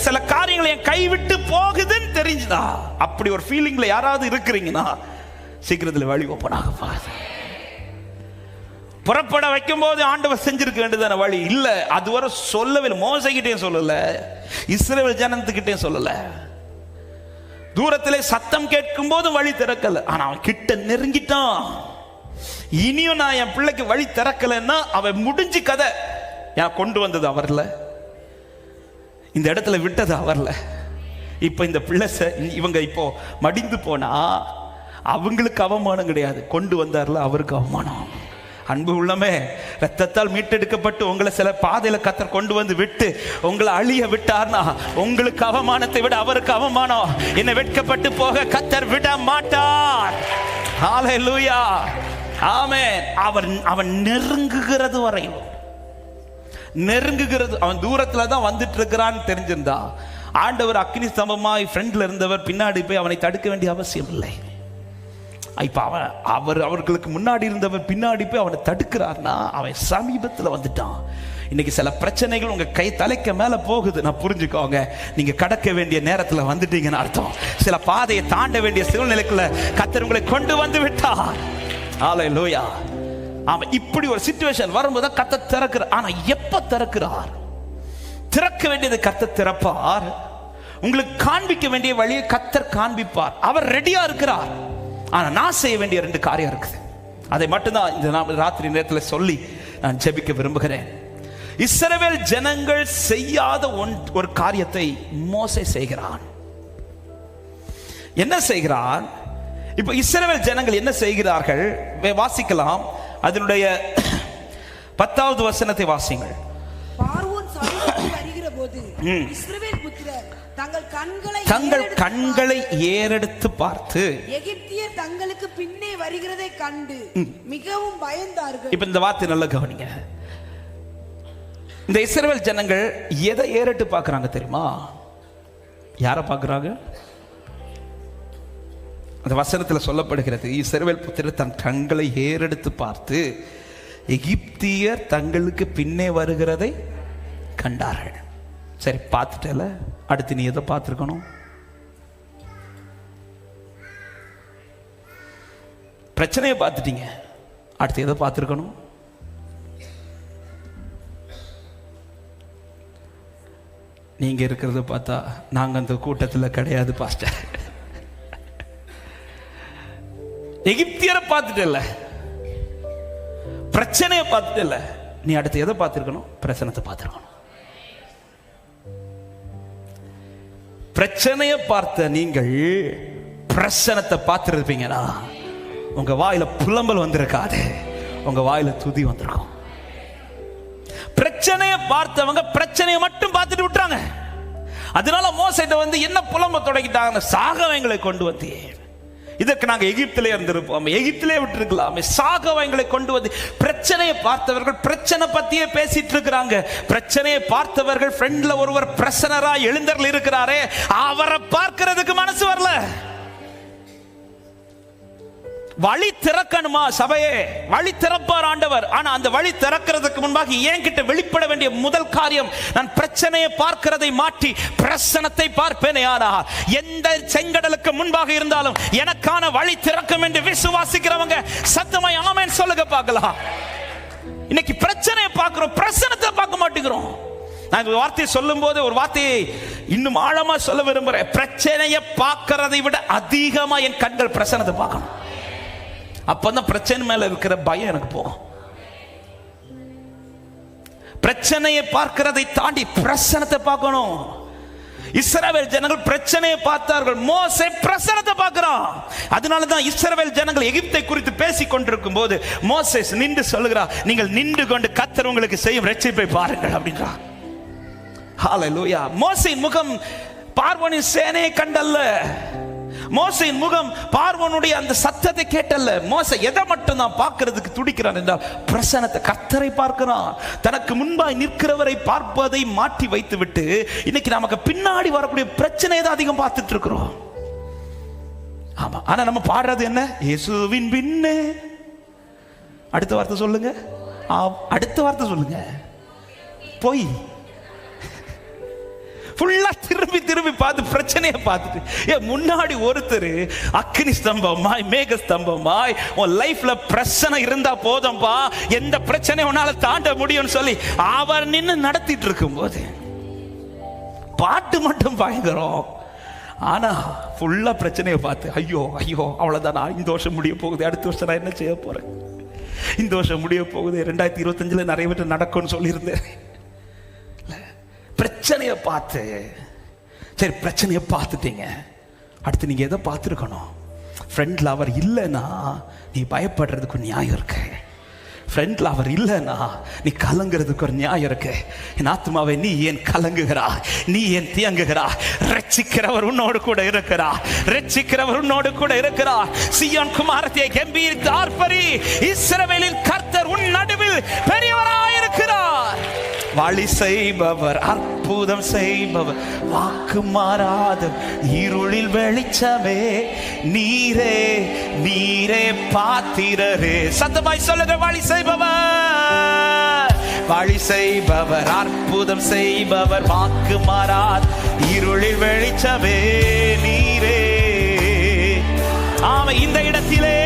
சில காரியங்களை என் கைவிட்டு போகுதுன்னு தெரிஞ்சுதா, அப்படி ஒரு ஃபீலிங்ல யாராவது இருக்கிறீங்கன்னா சீக்கிரத்தில் வழி ஓப்பன் ஆக பாருங்க. புறப்பட வைக்கும் போது ஆண்டவர் செஞ்சிருக்க வேண்டியதான வழி இல்ல, அதுவரை சொல்லவில்லை. மோசைகிட்டே சொல்லல, இஸ்ரவேல் ஜனத்துக்கிட்டே சொல்லல. தூரத்திலே சத்தம் கேட்கும் போது வழி திறக்கல, ஆனா அவன் கிட்ட நெருங்கிட்டான். இனியும் நான் என் பிள்ளைக்கு வழி திறக்கலன்னா அவன் முடிஞ்சு கதை. நான் கொண்டு வந்தது அவர்ல, இந்த இடத்துல விட்டது அவர்ல. இப்ப இந்த பிள்ளை இவங்க இப்போ மடிந்து போனா அவங்களுக்கு அவமானம் கிடையாது, கொண்டு வந்தார்ல அவருக்கு அவமானம். அன்பு உள்ளமே, ரத்தத்தால் மீட்டெடுக்கப்பட்டு உங்களை சில பாதையில கர்த்தர் கொண்டு வந்து விட்டு உங்களை அழிய விட்டார்னா உங்களுக்கு அவமானத்தை விட அவருக்கு அவமானம். என்னை வெட்கப்பட்டு போக கர்த்தர் விட மாட்டார். ஹல்லேலூயா. ஆமென். அவன் நெருங்குகிறது வரையும், நெருங்குகிறது, அவன் தூரத்துல தான் வந்துட்டு இருக்கிறான்னு தெரிஞ்சிருந்தா ஆண்டவர் அக்னி ஸ்தம்பமாய் ஃப்ரண்ட்ல இருந்தவர் பின்னாடி போய் அவனை தடுக்க வேண்டிய அவசியம் இல்லை. இப்ப அவர்களுக்கு முன்னாடி இருந்தவர் பின்னாடி போய் அவனை தடுக்கிறார்னா அவன் சமீபத்தில் வந்துட்டான். இன்னைக்கு சில பிரச்சனைகள் உங்க தலைக்கு மேல போகுது, நான் புரிஞ்சுக்கோங்க, நீங்க கடக்க வேண்டிய நேரத்துல வந்துட்டீங்கன்னு அர்த்தம். சில பாதையை தாண்ட வேண்டிய சூழ்நிலைக்குள்ள கர்த்தர் உங்களை கொண்டு வந்து விட்டார். ஹல்லேலூயா. ஆமா, இப்படி ஒரு சிச்சுவேஷன் வரும்போது கர்த்தர் திறக்கிறார். ஆனா எப்ப திறக்கிறார்? திறக்க வேண்டியது கர்த்தர் திறப்பார். உங்களுக்கு காண்பிக்க வேண்டிய வழியை கர்த்தர் காண்பிப்பார். அவர் ரெடியா இருக்கிறார். ஆனா நான் செய்ய வேண்டிய 2 காரியம் இருக்குது. அதை மட்டும்தான் இந்த ராத்திரி நேரத்தில் சொல்லி நான் ஜெபிக்க விரும்புகிறேன். இஸ்ரவேல் ஜனங்கள் செய்யாத ஒரு காரியத்தை மோசே செய்கிறான். என்ன செய்கிறான்? இப்ப இஸ்ரவேல் ஜனங்கள் என்ன செய்கிறார்கள் வாசிக்கலாம். அதனுடைய 10வது வசனத்தை வாசிங்கள். பார்வோன் சமீபத்தில் வருகிற போது இஸ்ரவேல் புத்திரர் தங்கள் கண்களை ஏறெடுத்து பார்த்து எகிப்தியர் தங்களுக்கு பின்னே வருகிறதை கண்டு மிகவும் பயந்தார்கள். இப்ப இந்த வார்த்தை நல்லா கவனிங்க. இந்த இஸ்ரவேல் ஜனங்கள் எதை ஏறெடுத்து பார்க்கறாங்க தெரியுமா? யாரை பார்க்கறாங்க? அந்த வசனத்தில் சொல்லப்படுகிறது, இஸ்ரவேல் புத்திரர் தன் கண்களை ஏறெடுத்து பார்த்து எகிப்தியர் தங்களுக்கு பின்னே வருகிறதை கண்டார்கள். சரி, பார்த்துட்டல, அடுத்து நீ எதை பார்த்துருக்கணும்? பிரச்சனையை பார்த்துட்டீங்க, அடுத்து எதை பார்த்துருக்கணும்? நீங்க இருக்கிறத பார்த்தா நாங்க அந்த கூட்டத்தில் கிடையாது பாஸ்டர். எகிப்தியரை பார்த்துட்டல, பிரச்சனையை பார்த்துட்டல, நீ அடுத்து எதை பார்த்துருக்கணும்? பிரச்சனத்தை பார்த்துருக்கணும். பிரச்சனையை பார்த்த நீங்கள் பிரச்சனத்தை பார்த்துருப்பீங்கன்னா உங்க வாயில புலம்பல் வந்திருக்காது, உங்க வாயில துதி வந்திருக்கும். பிரச்சனையை பார்த்தவங்க பிரச்சனையை மட்டும் பார்த்துட்டு விட்டாங்க. அதனால மோசேட்ட வந்து என்ன புலம்ப தொடங்கிட்டாங்க? சாகவங்களை கொண்டு வந்து, இதற்கு நாங்க எகிப்திலே இருந்திருப்போம், எகிப்திலே விட்டுருக்கலாமே, சாகவங்களை கொண்டு வந்து. பிரச்சனையை பார்த்தவர்கள் பிரச்சனை பத்தியே பேசிட்டு இருக்கிறாங்க. பிரச்சனையை பார்த்தவர்கள் ஃப்ரெண்ட்ல ஒருவர் பிரசனரா எழுந்தர்ல இருக்கிறாரே, அவரை பார்க்கிறதுக்கு மனசு வரல. வழி திறக்கணுமா சபையே? வழி திறப்பார் ஆண்டவர். ஆனா அந்த வழி திறக்கிறதுக்கு முன்பாக என்கிட்ட வெளிப்பட வேண்டிய முதல் காரியம், நான் பிரச்சனையை பார்க்கிறதை மாற்றி பிரசனத்தை பார்ப்பேனே. ஆனா எந்த செங்கடலுக்கு முன்பாக இருந்தாலும் எனக்கான வழி திறக்கும் என்று விசுவாசிக்கிறவங்க சத்தமாய் ஆமென் சொல்லுங்க பார்க்கலாம். இன்னைக்கு பிரச்சனையை பார்க்கிறோம், பிரசனத்தை பார்க்க மாட்டேங்கிறோம். நான் இந்த வார்த்தையை சொல்லும் போது ஒரு வார்த்தையை இன்னும் ஆழமா சொல்ல விரும்புறேன். பிரச்சனையை பார்க்கிறதை விட அதிகமா என் கண்கள் பிரசனத்தை பார்க்கணும். அப்பதான் பிரச்சனை மேல இருக்கிற பயம் எனக்கு போகும். பிரச்சனையை பார்க்கிறதை தாண்டி பிரசனத்தை பார்க்கணும். இஸ்ரவேல் ஜனங்கள் பிரச்சனையை பார்த்தார்கள், மோசே பிரசனத்தை பார்க்கிறான். அதனாலதான் இஸ்ரவேல் ஜனங்கள் எகிப்தை குறித்து பேசிக் கொண்டிருக்கும் போது மோசே நின்று சொல்லுகிறார், நீங்கள் நின்று கொண்டு கர்த்தர் உங்களுக்கு செய்யும் ரட்சிப்பை பாருங்கள் அப்படின்றார். ஹல்லேலூயா. மோசேயின் முகம் பார்வோனின் சேனையை கண்டல்ல, மோசேயின் முகம் பார்வோனுடைய அந்த சத்தத்தை கேட்டல்ல. மோசே எதை மட்டும் தான் பார்க்கிறதுக்கு துடிக்கிறான் என்றால் பிரசனத்தை, கர்த்தரை பார்க்கிறான். தனக்கு முன்பாய் நிற்கிறவரை பார்ப்பதை மாற்றி வைத்து விட்டு இன்னைக்கு நமக்கு பின்னாடி வரக்கூடிய பிரச்சனையை தான் அதிகம் பார்த்துட்டு இருக்கிறோம். ஆமா, ஆனா நம்ம பாடுறது என்ன? இயேசுவின் பின்னே. அடுத்த வார்த்தை சொல்லுங்க, அடுத்த வார்த்தை சொல்லுங்க. போய் ஃபுல்லா திரும்பி திரும்பி பார்த்து பிரச்சனையை பார்த்துட்டு முன்னாடி ஒருத்தர் அக்னி ஸ்தம்பமாய் மேக ஸ்தம்பமாய் உன் லைஃப்ல பிரச்சனை இருந்தா போதும்பா, எந்த பிரச்சனை உன்னால தாண்ட முடியும்னு சொல்லி அவர் நின்று நடத்திட்டு இருக்கும் போது பாட்டு மட்டும் பயங்கரம். ஆனா ஃபுல்லா பிரச்சனையை பார்த்து ஐயோ ஐயோ அவ்வளவுதான், இந்த வருஷம் முடிய போகுது, அடுத்த வருஷம் நான் என்ன செய்ய போறேன், இந்த வருஷம் முடிய போகுது, 2025 நிறைய பேர் நடக்கும்னு சொல்லியிருந்தேன். பிரச்சனையை பார்த்து, சரி பிரச்சனையை பார்த்துட்டீங்க, அடுத்து நீங்க எதை பார்த்துருக்கணும்? ஃப்ரெண்ட்ல அவர் இல்லைன்னா நீ பயப்படுறதுக்கு நியாயம் இருக்கு. ஃப்ரெண்ட்ல அவர் இல்லைன்னா நீ கலங்குறதுக்கு ஒரு நியாயம் இருக்கு. என் ஆத்மாவை நீ ஏன் கலங்குகிறா, நீ ஏன் தியங்குகிறா? ரட்சிக்கிறவர் உன்னோடு கூட இருக்கிறார், ரட்சிக்கிறவர் உன்னோடு கூட இருக்கிறார். சீயோன் குமாரத்தியை கம்பீரித்து ஆர்ப்பரி, இஸ்ரவேலின் கர்த்தர் உன் நடுவில் பெரியவராயிருக்கிறார். வழி செய்பவர், அற்புதம் செய்பவர், வாக்கு மாறாத இருளில் வெளிச்சமே, நீரே நீரே பாத்திரரே. சத்தமாய் சொல்லுங்க, வழி செய்பவர், வழி செய்பவர், அற்புதம் செய்பவர், வாக்கு மாறாத இருளில் வெளிச்சமே, நீரே. ஆமா, இந்த இடத்திலே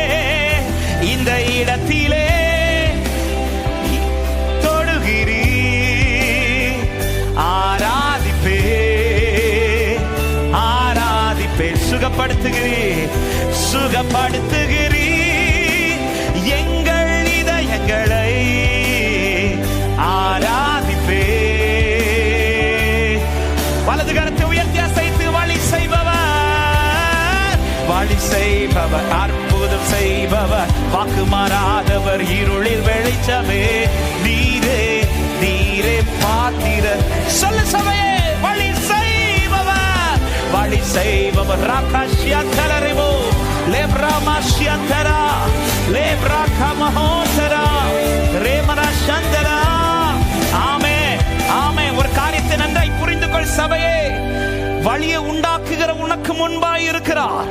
சுகப்படுத்துகிறீர், சுகப்படுத்துகிறீர் எங்கள் இதயங்களை ஆராதிப்பே. வலது கரத்தை உயர்த்தி அசைத்து வழி செய்பவர், வழி செய்பவர், அற்புதம் செய்பவர், வாக்கு மாறாதவர், இருளில் வெளிச்சமே நீரே, நீரே பாத்திரர். சொல்ல சபையே, வழி செய்பவர், வழி செய்பவர். ராகாஷ்யந்தரேவோ லேப்ராமாஷ்யந்தரா லேப்ராகமஹோந்தரா ரேமராஷந்தரா. ஆமே ஆமே. ஒரு காரியத்தை நன்றாய் புரிந்து கொள் சபையே. வழியை உண்டாக்குகிற உனக்கு முன்பாய் இருக்கிறார்.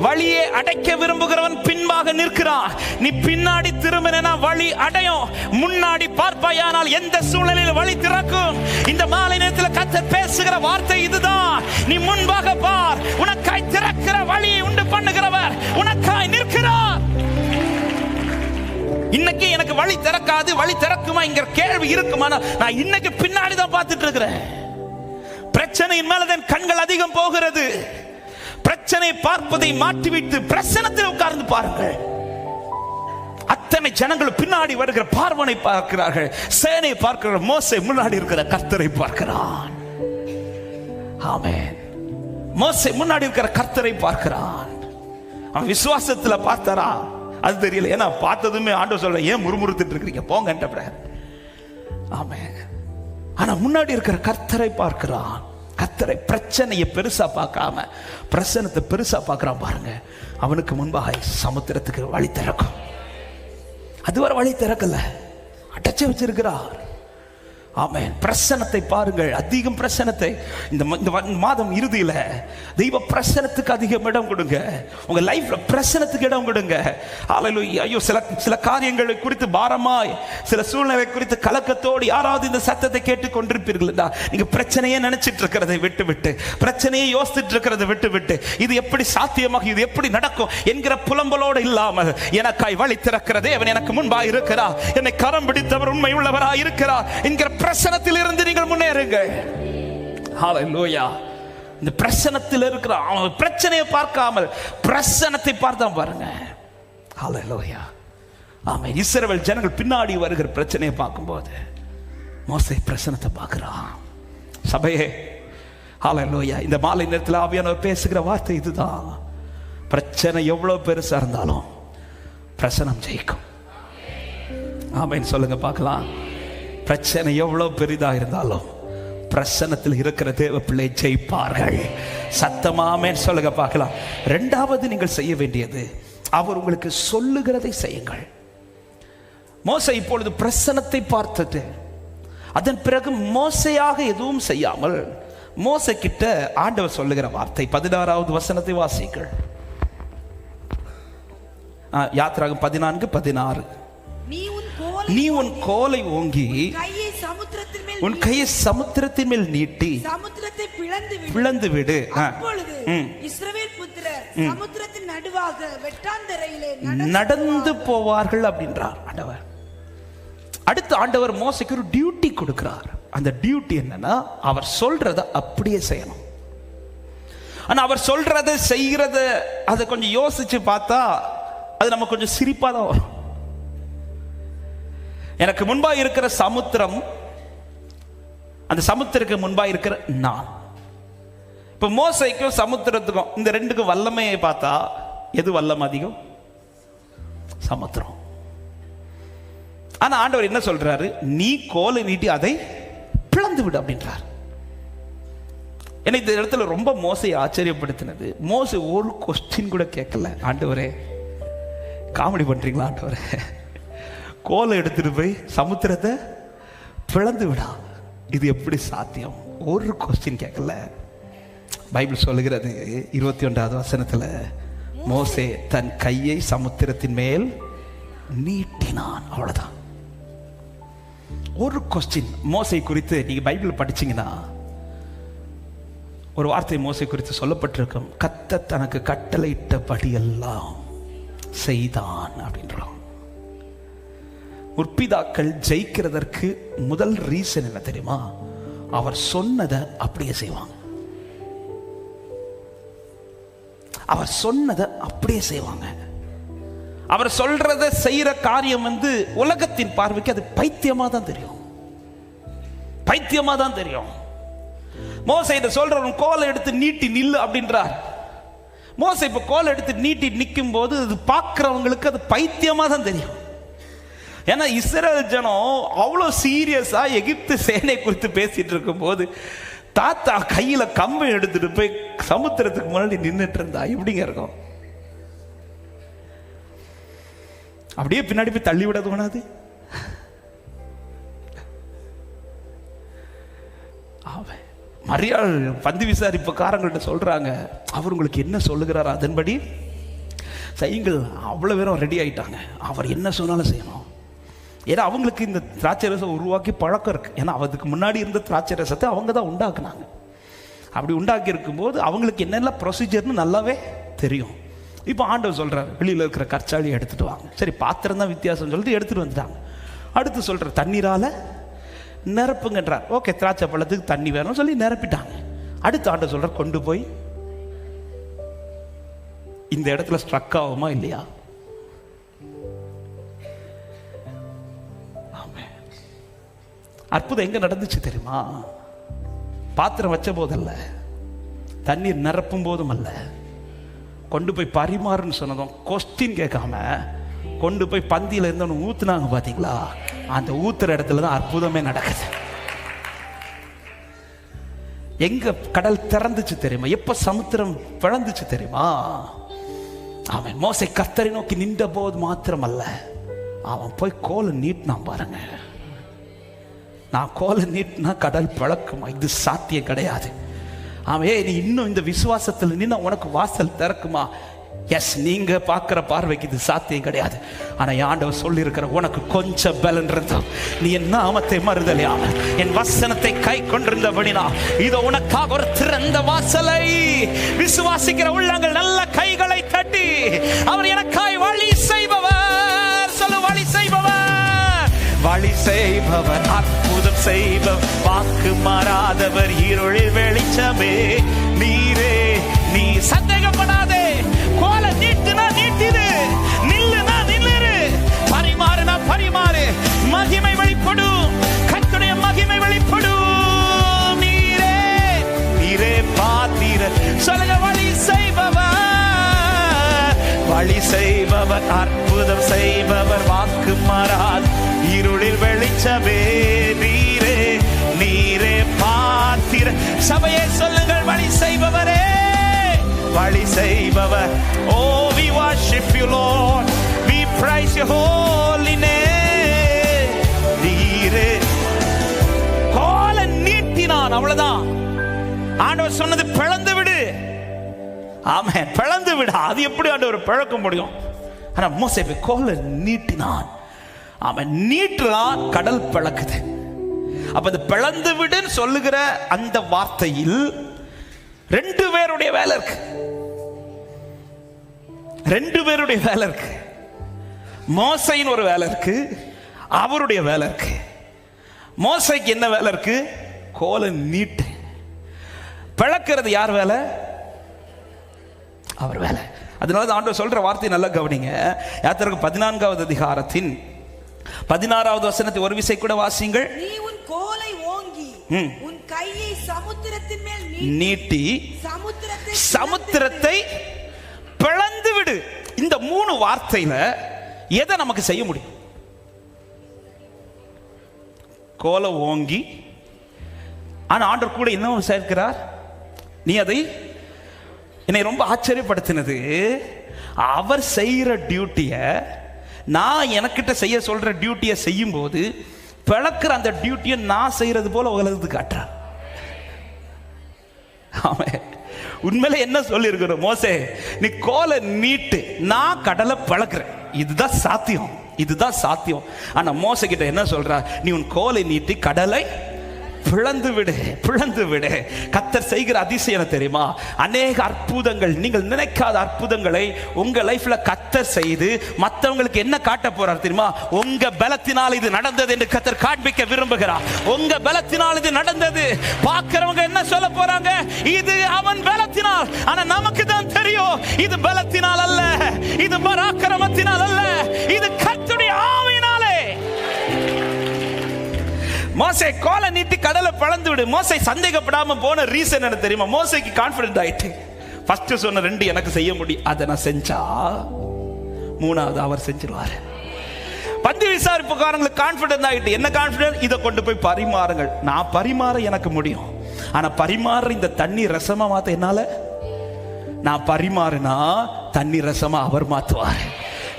வழியை அடைக்க விரும்புகிறவன் பின்பாக நிற்கிறான். நீ பின்னாடி திரும்பினா வழி அடையும், முன்னாடி பார்ப்பாயானால் எந்த சூழலில் வழி திறக்கும். இந்த மாலை நேரத்தில் கர்த்தர் பேசுகிற வார்த்தை இதுதான். நீ முன்பாக பார், உனக்காய் திறக்கிற வழியை உண்டு பண்ணுகிறவர் உனக்காய் நிற்கிறார். இன்னைக்கு எனக்கு வழி திறக்காது, வழி திறக்குமா என்கிற கேள்வி இருக்குமானா நான் இன்னைக்கு பின்னாடி தான் பார்த்துட்டு இருக்கிறேன். பிரச்சனையின் மேலதான் கண்கள் அதிகம் போகிறது. பிரச்சனை பார்ப்பதை மாற்றிவிட்டு பிரசனத்தில் உட்கார்ந்து பாருங்கள். அத்தனை ஜனங்கள் பின்னாடி வருகிற பார்வனை பார்க்கிறார்கள், சேனை பார்க்கிறார்கள். மோசே முன்னாடி இருக்கிற கர்த்தரை பார்க்கிறான். ஆமென். மோசே முன்னாடி இருக்கிற கர்த்தரை பார்க்கிறான். அவன் விசுவாசத்துல பார்த்தாரா அது தெரியல. ஏன்னா பார்த்ததுமே ஆண்டவர் சொல்ற, ஏன் முறுமுறுத்துட்டு இருக்கிறீங்க, போங்கன்ற. ஆமென். ஆனா முன்னாடி இருக்கிற கர்த்தரை பார்க்கிறான். கர்த்தரை பிரச்சனையை பெருசா பார்க்காம பிரசனத்தை பெருசா பார்க்கிறான் பாருங்க. அவனுக்கு முன்பாக சமுத்திரத்துக்கு வழி திறக்கும். அதுவரை வழி திறக்கல, அடைச்சு வச்சிருக்கிறார். ஆமென். பிரசனத்தை பாருங்கள், அதிகம் பிரசனத்தை. இந்த மாதம் இறுதியில தெய்வ பிரசனத்துக்கு அதிகம் இடம் கொடுங்க. உங்க லைஃப்ல பிரசனத்துக்கு இடம் கொடுங்க. ஹல்லேலூயா. ஐயோ, சில காரியங்களை குறித்து பாரமாய், சில சூழ்நிலை குறித்து கலக்கத்தோடு யாராவது இந்த சத்தத்தை கேட்டு கொண்டிருப்பீர்கள். நீங்க பிரச்சனையே நினைச்சிட்டு இருக்கிறதை விட்டு விட்டு, பிரச்சனையை யோசிச்சுட்டு இருக்கிறதை விட்டு விட்டு, இது எப்படி சாத்தியமாக, இது எப்படி நடக்கும் என்கிற புலம்பலோடு இல்லாமல், எனக்காய் வழி திறக்கிற தேவன் எனக்கு முன்பாக இருக்கிறார், என்னை கரம் பிடித்தவர் உண்மை உள்ளவராய் இருக்கிறார் என்கிற பிரசனத்தில் இருந்து நீங்கள் முன்னேறுங்கள். ஹல்லேலூயா. இந்த பிரசனத்தில் இருக்கிற பிரச்சனையை பார்க்காமல் பிரசனத்தை பார்த்தா பாருங்க. ஹல்லேலூயா. ஆமென். இஸ்ரவேல் ஜனங்கள் பின்னாடி வருகிற பிரச்சனையை பார்க்கும்போது மோசே பிரசனத்தை பார்க்கிறான். சபையே, ஹல்லேலூயா. இந்த மாலை நேரத்தில் ஆவியானவர் பேசுகிற வார்த்தை இதுதான். பிரச்சனை எவ்வளவு பெருசா இருந்தாலும் பிரசனம் ஜெயிக்கும். ஆமென். சொல்லுங்க பார்க்கலாம். பிரச்சனை எவ்வளவு பெரிதா இருந்தாலும் பிரசன்னத்தில் இருக்கிற தேவ பிள்ளை ஜெயிப்பார்கள். சத்தமாமே சொல்லுங்க பார்க்கலாம். இரண்டாவது நீங்கள் செய்ய வேண்டியது, அவர் உங்களுக்கு சொல்லுகிறதை செய்யுங்கள். மோசே இப்பொழுது பிரசன்னத்தை பார்த்தது. அதன் பிறகு மோசையாக எதுவும் செய்யாமல் மோசே கிட்ட ஆண்டவர் சொல்லுகிற வார்த்தை 16வது வசனத்தை வாசிங்கள். யாத்திராகமம் 14:16. நீ உன் கோலை ஓங்கி உன் கையை சமுத்திரத்தின் மேல் நீட்டி சமுத்திரத்தை பிளந்து விடு. அப்பொழுது இஸ்ரவேல் புத்திரர் சமுத்திரத்தின் நடுவாக வெட்டாந்தரையிலே நடந்து போவார்கள் அப்படின்றார் ஆண்டவர். அடுத்து ஆண்டவர் மோசேக்கு ஒரு டியூட்டி கொடுக்கிறார். அந்த டியூட்டி என்னன்னா, அவர் சொல்றத அப்படியே செய்யணும். ஆனா அவர் சொல்றத செய்யறத அதை கொஞ்சம் யோசிச்சு பார்த்தா அது நம்ம கொஞ்சம் சிரிப்பா தான் வரும். எனக்கு முன்பாக இருக்கிற சமுத்திரம், அந்த சமுத்திரத்துக்கு முன்பாக இருக்கிற நான். இப்ப மோசேக்கும் சமுத்திரத்துக்கும் இந்த ரெண்டுக்கும் வல்லமையை பார்த்தா எது வல்லம் அதிகம்? சமுத்திரம். ஆனா ஆண்டவர் என்ன சொல்றாரு? நீ கோலை நீட்டி அதை பிளந்து விடு அப்படின்றார். இந்த இடத்துல ரொம்ப மோசையை ஆச்சரியப்படுத்தினது, மோசே ஒரு கொஸ்டின் கூட கேட்கல. ஆண்டவரே, காமெடி பண்றீங்களா ஆண்டவரே? கோலை எடுத்துட்டு போய் சமுத்திரத்தை பிளந்து விடா, இது எப்படி சாத்தியம்? ஒரு கொஸ்டின் கேட்கல. பைபிள் சொல்லுகிறது 21வது வசனத்துல, மோசே தன் கையை சமுத்திரத்தின் மேல் நீட்டினான். அவ்வளவுதான். ஒரு கொஸ்டின். மோசே குறித்து நீங்க பைபிள் படிச்சீங்கன்னா ஒரு வார்த்தை மோசே குறித்து சொல்லப்பட்டிருக்கும். கர்த்தர் தனக்கு கட்டளையிட்டபடி எல்லாம் செய்தான் அப்படின்றோம். முற்பிதாக்கள் ஜெயிக்கிறதற்கு முதல் ரீசன் என்ன தெரியுமா? அவர் சொன்னதை அப்படியே செய்வாங்க. அவர் சொன்னதை அப்படியே செய்வாங்க. அவர் சொல்றத செய்யற காரியம் உலகத்தின் பார்வைக்கு அது பைத்தியமா தான் தெரியும், பைத்தியமா தான் தெரியும். மோசே சொல்றவன் கோலை எடுத்து நீட்டி நில்லு அப்படின்றார். மோசே இப்ப கோலை எடுத்து நீட்டி நிற்கும் போது அது பார்க்கிறவங்களுக்கு அது பைத்தியமா தான் தெரியும். ஏன்னா இஸ்ரேல் ஜனம் அவ்வளோ சீரியஸா எகிப்து சேனை குறித்து பேசிட்டு இருக்கும் போது தாத்தா கையில கம்பை எடுத்துட்டு போய் சமுத்திரத்துக்கு முன்னாடி நின்றுட்டு இருந்தா எப்படிங்க இருக்கும்? அப்படியே பின்னாடி போய் தள்ளி விட தோணாது? மரியாள் பந்து விசாரிப்புக்காரங்கள்ட்ட சொல்றாங்க, அவர் உங்களுக்கு என்ன சொல்லுகிறாரோ அதன்படி செய்யுங்கள். அவ்வளவு பேரும் ரெடி ஆயிட்டாங்க, அவர் என்ன சொன்னாலும் செய்யணும். ஏன்னா அவங்களுக்கு இந்த திராட்சை ரசம் உருவாக்கி பழக்கம் இருக்கு. ஏன்னா அதுக்கு முன்னாடி இருந்த திராட்சை ரசத்தை அவங்க தான் உண்டாக்குனாங்க. அப்படி உண்டாக்கி இருக்கும்போது அவங்களுக்கு என்னெல்லாம் ப்ரொசீஜர்னு நல்லாவே தெரியும். இப்போ ஆண்டவர் சொல்றாரு, வெளியில் இருக்கிற கற்சாலியை எடுத்துட்டு வாங்க. சரி, பாத்திரம் தான் வித்தியாசம் சொல்லிட்டு எடுத்துட்டு வந்துட்டாங்க. அடுத்து சொல்ற தண்ணீரால நிரப்புங்கன்றார். ஓகே, திராட்சை பழத்துக்கு தண்ணி வேணும்னு சொல்லி நிரப்பிட்டாங்க. அடுத்து ஆண்டவர் சொல்ற, கொண்டு போய் இந்த இடத்துல ஸ்ட்ரக் ஆகுமா இல்லையா? அற்புதம் எங்க நடந்துச்சு தெரியுமா? பாத்திரம் வச்ச போதல்ல, தண்ணீர் நிரப்பும் போதும் அல்ல, கொண்டு போய் பரிமாறுன்னு சொன்னதும் கொஸ்டின் கேட்காம கொண்டு போய் பந்தியில இருந்தவனு ஊத்துனாங்க. பாத்தீங்களா? அந்த ஊத்துற இடத்துல தான் அற்புதமே நடக்குது. எங்க கடல் திறந்துச்சு தெரியுமா? எப்ப சமுத்திரம் பிளந்துச்சு தெரியுமா? அவன் மோசே கர்த்தரை நோக்கி நின்ற போது மாத்திரம் அல்ல, அவன் போய் கோலை நீட்டினான். பாருங்க, நான் கோலை நீட்டினா கடல் பிளக்குமா? இது சாத்தியம் கிடையாது. அவன், நீ இன்னும் இந்த விசுவாசத்தில் நின்னா உனக்கு வாசல் திறக்குமா? எஸ், நீங்க பார்க்கிற பார்வைக்கு இது சாத்தியம் கிடையாது. ஆனா ஆண்டவர் சொல்லி இருக்கிற, உனக்கு கொஞ்சம் பலன் இருந்தா, நீ என் நாமத்தை மறுதலையாம என் வசனத்தை கை கொண்டிருந்தபடினா இதோ உனக்காக ஒரு திறந்த வாசலை. விசுவாசிக்கிற உள்ளங்கள் நல்ல கைகளை தட்டி, அவர் எனக்காய் வழி செய்பவர். சொல்லு, வழி செய்பவர், வழி செய்பவர், அற்புதம் செய்பவர், வாக்கு மாறாதவர், இருளில் வெளிச்சமே நீரே. நீ சந்தேகப்படாதே. கோலை நீட்டுனா நீட்டிடு, நில்லுனா நில்லுரு, பரிமாறுனா பரிமாறு. மகிமை வெளிப்படும், கர்த்தருடைய மகிமை வெளிப்படும். நீரே நீரே பாத்திர. சொல்லுங்க, வழி செய்பவர், வழி செய்பவர், அற்புதம் செய்பவர், வாக்கு மாறாது, இருளில் வெளிச்சமே நீரே. நீரே பாத்திர. சபையே சொல்லுங்கள், வழி செய்பவரே, வழி செய்பவர். Oh, we worship you Lord, we praise your holy name. நீரே கோலை நீட்டினான், அவ்வளவுதான். ஆண்டவர் சொன்னது, பிளந்து விடு. ஆமென், பிளந்து விடு. அது எப்படி ஆண்டவர் பிளக்க முடியும்? ஆனா மோசே கோலை நீட்டினான். அவன் நீட்டுறான், கடல் பிளக்குது. அப்ப அது பிளந்து விடுன்னு சொல்லுகிற அந்த வார்த்தையில் ரெண்டு பேருடைய வேலை இருக்கு. ரெண்டு பேருடைய வேலை இருக்கு. மோசையின் ஒரு வேலை இருக்கு, அவருடைய வேலை இருக்கு. மோசைக்கு என்ன வேலை இருக்கு? கோலை நீட்டு. பிளக்கிறது யார் வேலை? அவர் வேலை. அதனால ஆண்டவர் சொல்ற வார்த்தை நல்லா கவனிங்க. யாத்திரைக்கு 14வது அதிகாரத்தின் 16வது வசனத்தை ஒரு விசை கூட வாசிங்கள். நீ உன் கோலை ஓங்கி உன் கையை சமுத்திரத்தின் மேல் நீட்டி சமுத்திரத்தை பிளந்து விடு. இந்த 3 வார்த்தையில எதை நமக்கு செய்ய முடியும்? கோலை ஓங்கி. ஆனா ஆண்டவர் கூட என்ன சேர்க்கிறார்? நீ அதை, என்னை ரொம்ப ஆச்சரியப்படுத்தினது, அவர் செய்யற டியூட்டிய நான் எனக்கிட்ட செய்ய சொல்ற டியூட்டியை செய்யும் போது பிளக்கிற அந்த டியூட்டியை நான் செய்யறது போல உலகத்துக்கு காட்டுறார். உண்மையில என்ன சொல்லி இருக்கிறோம்? மோசே, நீ கோலை நீட்டு, நான் கடலை பிளக்குறேன். இதுதான் சாத்தியம், இதுதான் சாத்தியம். ஆனா மோசே கிட்ட என்ன சொல்ற? நீ உன் கோலை நீட்டி கடலை பிளந்து விடு, பிளந்து விடு. கர்த்தர் செய்கிற அதிசயம் தெரியுமா? அநேக அற்புதங்கள், நீங்கள் நினைக்காத அற்புதங்களை உங்க லைஃப்ல கர்த்தர் செய்து மற்றவங்களுக்கு என்ன காட்ட போறார் தெரியுமா? உங்க பலத்தினால் இது நடந்தது என்று கர்த்தர் காண்பிக்க விரும்புகிறார். உங்க பலத்தினால் இது நடந்தது. பார்க்கிறவங்க என்ன சொல்ல போறாங்க? இது அவன் பலத்தினால். ஆனா நமக்கு தான் தெரியும், இது பலத்தினால் அல்ல, இது பராக்கிரமத்தினால் அல்ல, இது கர்த்தருடைய ஆவியினாலே. மோசே கோலை நீட்டி கடலை பிளந்து விடு. மோசே சந்தேகப்படாம போன ரீசன் என்ன தெரியுமா? மோசேக்கு கான்பிடன்ட் ஆயிட்டு. ஃபர்ஸ்ட் சொன்ன 2 எனக்கு செய்ய முடியும், அதை நான் செஞ்சா 3வது அவர் செஞ்சிருவாரு. பந்தி விசாரிப்புக்காரங்களுக்கு கான்பிடன்ட் ஆகிட்டு. என்ன கான்பிடன்ட்? இதை கொண்டு போய் பரிமாறுங்கள். நான் பரிமாற எனக்கு முடியும், ஆனா பரிமாற இந்த தண்ணி ரசமா மாத்த என்னால. நான் பரிமாறினா தண்ணி ரசமா அவர் மாத்துவார்.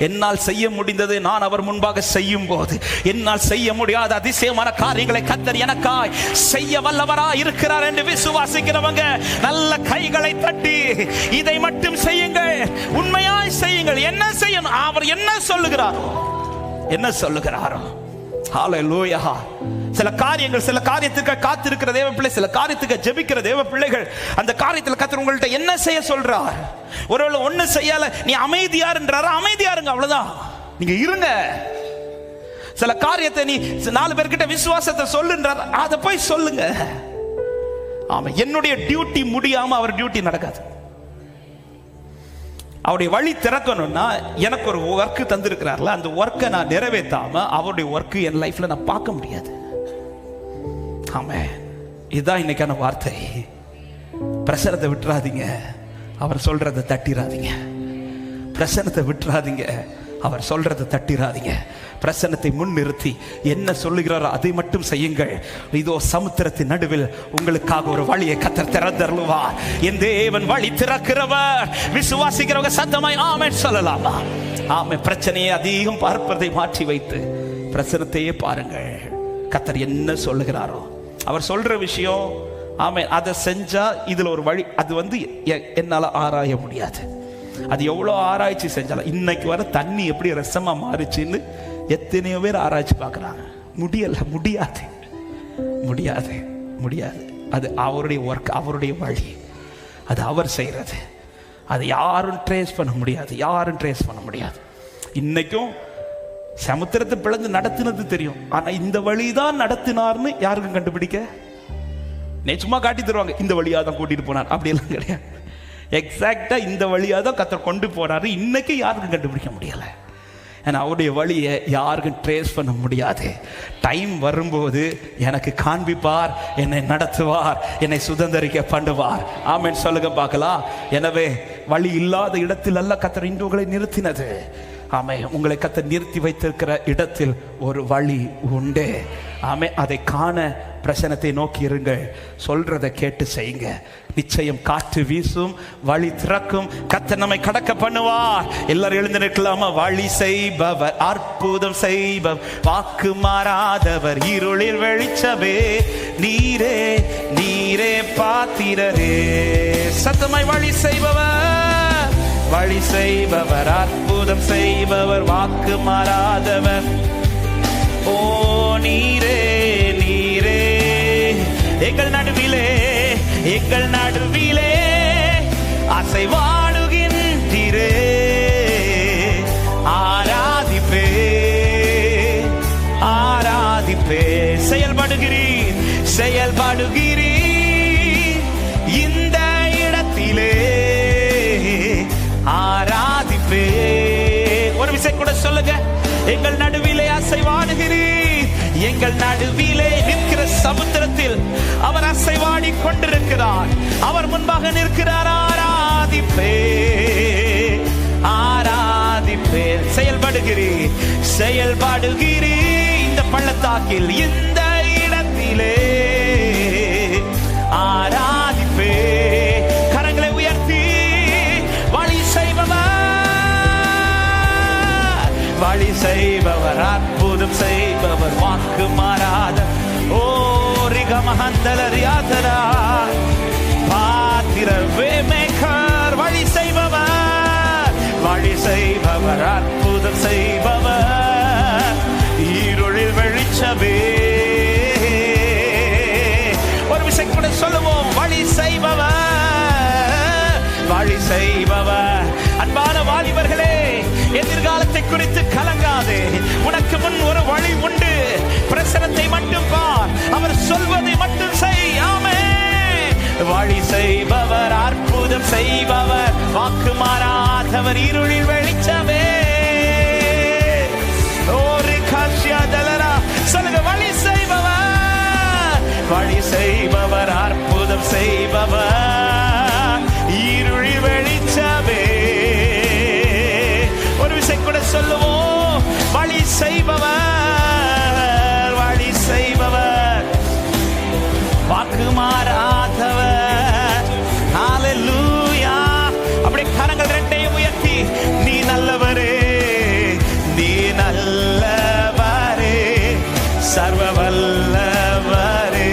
என்னால் செய்ய முடிந்தது நான் அவர் முன்பாக செய்யும் போது என்னால் செய்ய முடியாத அதிசயமான காரியங்களை கர்த்தர் எனக்காய் செய்ய வல்லவரா இருக்கிறார் என்று விசுவாசிக்கிறவங்க நல்ல கைகளை தட்டி இதை மட்டும் செய்யுங்கள், உண்மையாய் செய்யுங்கள். என்ன செய்யணும்? அவர் என்ன சொல்லுகிறாரோ, என்ன சொல்லுகிறாரோ. ஹல்லேலூயா. சில காரியங்கள், சில காரியத்துக்கு காத்திருக்கிற தேவ பிள்ளை, சில காரியத்துக்கு ஜெபிக்கிற தேவ பிள்ளைகள், அந்த காரியத்தில் கர்த்தர் உங்கள்ட்ட என்ன செய்ய சொல்றார்? ஒருவேளை ஒண்ணு செய்யல, நீ அமைதியாருன்றாரா, அமைதியாருங்க, அவ்வளவுதான், நீங்க இருங்க. சில காரியத்தை நீ 4 பேர்கிட்ட விசுவாசத்தை சொல்லுன்றார், அதை போய் சொல்லுங்க. ஆமா, என்னுடைய டியூட்டி முடியாம அவர் டியூட்டி நடக்காது. அவருடைய வழி திறக்கணும்னா எனக்கு ஒரு ஒர்க் தந்திருக்கிறார்ல, அந்த ஒர்க்கை நான் நிறைவேற்றாம அவருடைய ஒர்க் என் லைஃப்ல நான் பார்க்க முடியாது. ஆமே, இதுதான் இன்னைக்கான வார்த்தை. பிரசனத்தை விட்டுறாதீங்க, அவர் சொல்றதை தட்டிராதீங்க. பிரசனத்தை விட்டுறாதீங்க, அவர் சொல்றதை தட்டிராதீங்க. பிரசன்னத்தை முன் நிறுத்தி என்ன சொல்லுகிறாரோ அதை மட்டும் செய்யுங்கள். இதோ சமுத்திரத்தின் நடுவில் உங்களுக்காக ஒரு வழியை கர்த்தர் திறந்தருளுவார். என் தேவன் வழி திறக்கிறவர். விசுவாசிக்கிறவங்க சத்தமாய் ஆமென் சொல்லலாமா? ஆமென். பிரச்சனையை அதிகம் பார்ப்பதை மாற்றி வைத்து பிரசன்னத்தையே பாருங்கள். கர்த்தர் என்ன சொல்லுகிறாரோ, அவர் சொல்ற விஷயம், ஆமென், அதை செஞ்சா இதுல ஒரு வழி. அது என்னால ஆராய முடியாது. அது எவ்வளோ ஆராய்ச்சி செஞ்சாலும், இன்னைக்கு வர தண்ணி எப்படி ரசமா மாறிச்சுன்னு எத்தனையோ பேர் ஆராய்ச்சி பார்க்குறாங்க. முடியல, முடியாது, முடியாது, முடியாது. அது அவருடைய ஒர்க், அவருடைய வழி, அது அவர் செய்கிறது. அது யாரும் ட்ரேஸ் பண்ண முடியாது, யாரும் ட்ரேஸ் பண்ண முடியாது. இன்னைக்கும் சமுத்திரத்தை பிளந்து நடத்தினது தெரியும், ஆனா இந்த வழிதான் நடத்தினார்னு யாருக்கும் கண்டுபிடிக்க சும்மா காட்டி தருவாங்க. இந்த வழியா தான் கூட்டிட்டு போனார், அப்படியெல்லாம் கிடையாது. எக்ஸாக்டா இந்த வழியா தான் கர்த்தர் கொண்டு போறாரு. இன்னைக்கு யாருக்கும் கண்டுபிடிக்க முடியல. ஏன்னா அவருடைய வழியை யாருக்கும் ட்ரேஸ் பண்ண முடியாது. டைம் வரும்போது எனக்கு காண்பிப்பார், என்னை நடத்துவார், என்னை சுதந்திரிக்க பண்ணுவார். ஆமென் சொல்லுங்க பார்க்கலாம். எனவே வழி இல்லாத இடத்தில் அல்ல கர்த்தர் இன்று உங்களை நிறுத்தினது. ஆமே, உங்களை கர்த்தர் நிறுத்தி வைத்திருக்கிற இடத்தில் ஒரு வழி உண்டு. ஆமே, அதை காண பிரசனத்தை நோக்கி இருங்கள். சொல்றதை கேட்டு செய்யுங்க. நிச்சயம் காற்று வீசும், வழி திறக்கும், கர்த்தர் நம்மை கடக்க பண்ணுவார். எல்லாரும் எழுந்து நிற்கலாமா? வழி செய்பவர், அற்புதம் செய்பவர், வாக்கு மாறாதவர், இருளில் வெளிச்சமே, நீரே நீரே பாத்திரரே. சத்தமாய் வழி செய்பவர், வழி செய்பவர், அற்புதம் செய்பவர், வாக்கு மாறாதவர், ஓ நீரே நீரே எங்கள் நடுவிலே, எங்கள் நடுவிலே அசைவாடுகின்றீரே. ஆராதிப்பே ஆராதிப்பே. செயல்படுகிறீர், செயல்படுகிறீர் இந்த இடத்திலே. ஆராதிப்பே. ஒரு விஷயம் கூட சொல்லுங்க. எங்கள் நடுவிலே அசைவாடுகிறீர், எங்கள் நடுவிலே நிற்கிற சமுத்திரத்தில் அவர் அசைவாடி கொண்டிருக்கிறார். அவர் முன்பாக நிற்கிறார். ஆராதிப்பே ஆராதிப்பே. செயல்படுகிறீர், செயல்படுகிறீர் இந்த பள்ளத்தாக்கில், இந்த இடத்திலே. ஆராதிப்பே. கரங்களை உயர்த்தி வழி செய்பவர், வழி செய்பவர், அற்புதம் செய்பவர், வாக்கு மாறாத, ஓ ரிகமஹந்தலரியாதரா பாத்திர வேமேக்கர். வழி செய்பவர், வழி செய்பவர், அற்புதம் செய்பவர், இருளில் வெளிச்சமே. ஒரு விஷயம் கூட சொல்லுவோம். வழி செய்பவர், வழி செய்பவர். அன்பான வாலிபர்களே, எதிர்காலத்தை குறித்து கலங்காதே. உனக்கு முன் ஒரு வழி உண்டு. பிரசனத்தை மட்டும் பார், அவர் சொல்வதை மட்டும் செய். ஆமென். வழி செய்பவர், அற்புதம் செய்பவர், வாக்கு மாறாதவர், இருளில் வெளிச்சமே. ஒரு காட்சியா தலரா சொல்லுங்க, வழி செய்பவர், வழி செய்பவர், அற்புதம் செய்பவர், இருளில் வெளிச்சமே. ஒரு விஷயம் கூட சொல்லுவோம், வழி செய்பவர், வழி செய்பவர், வாக்கு மாறாதவர். ஹல்லேலூயா. அப்படி கரங்கள் ரெண்டையும் உயர்த்தி, நீ நல்லவரே, நீ நல்லவரே, சர்வ வல்லவரே,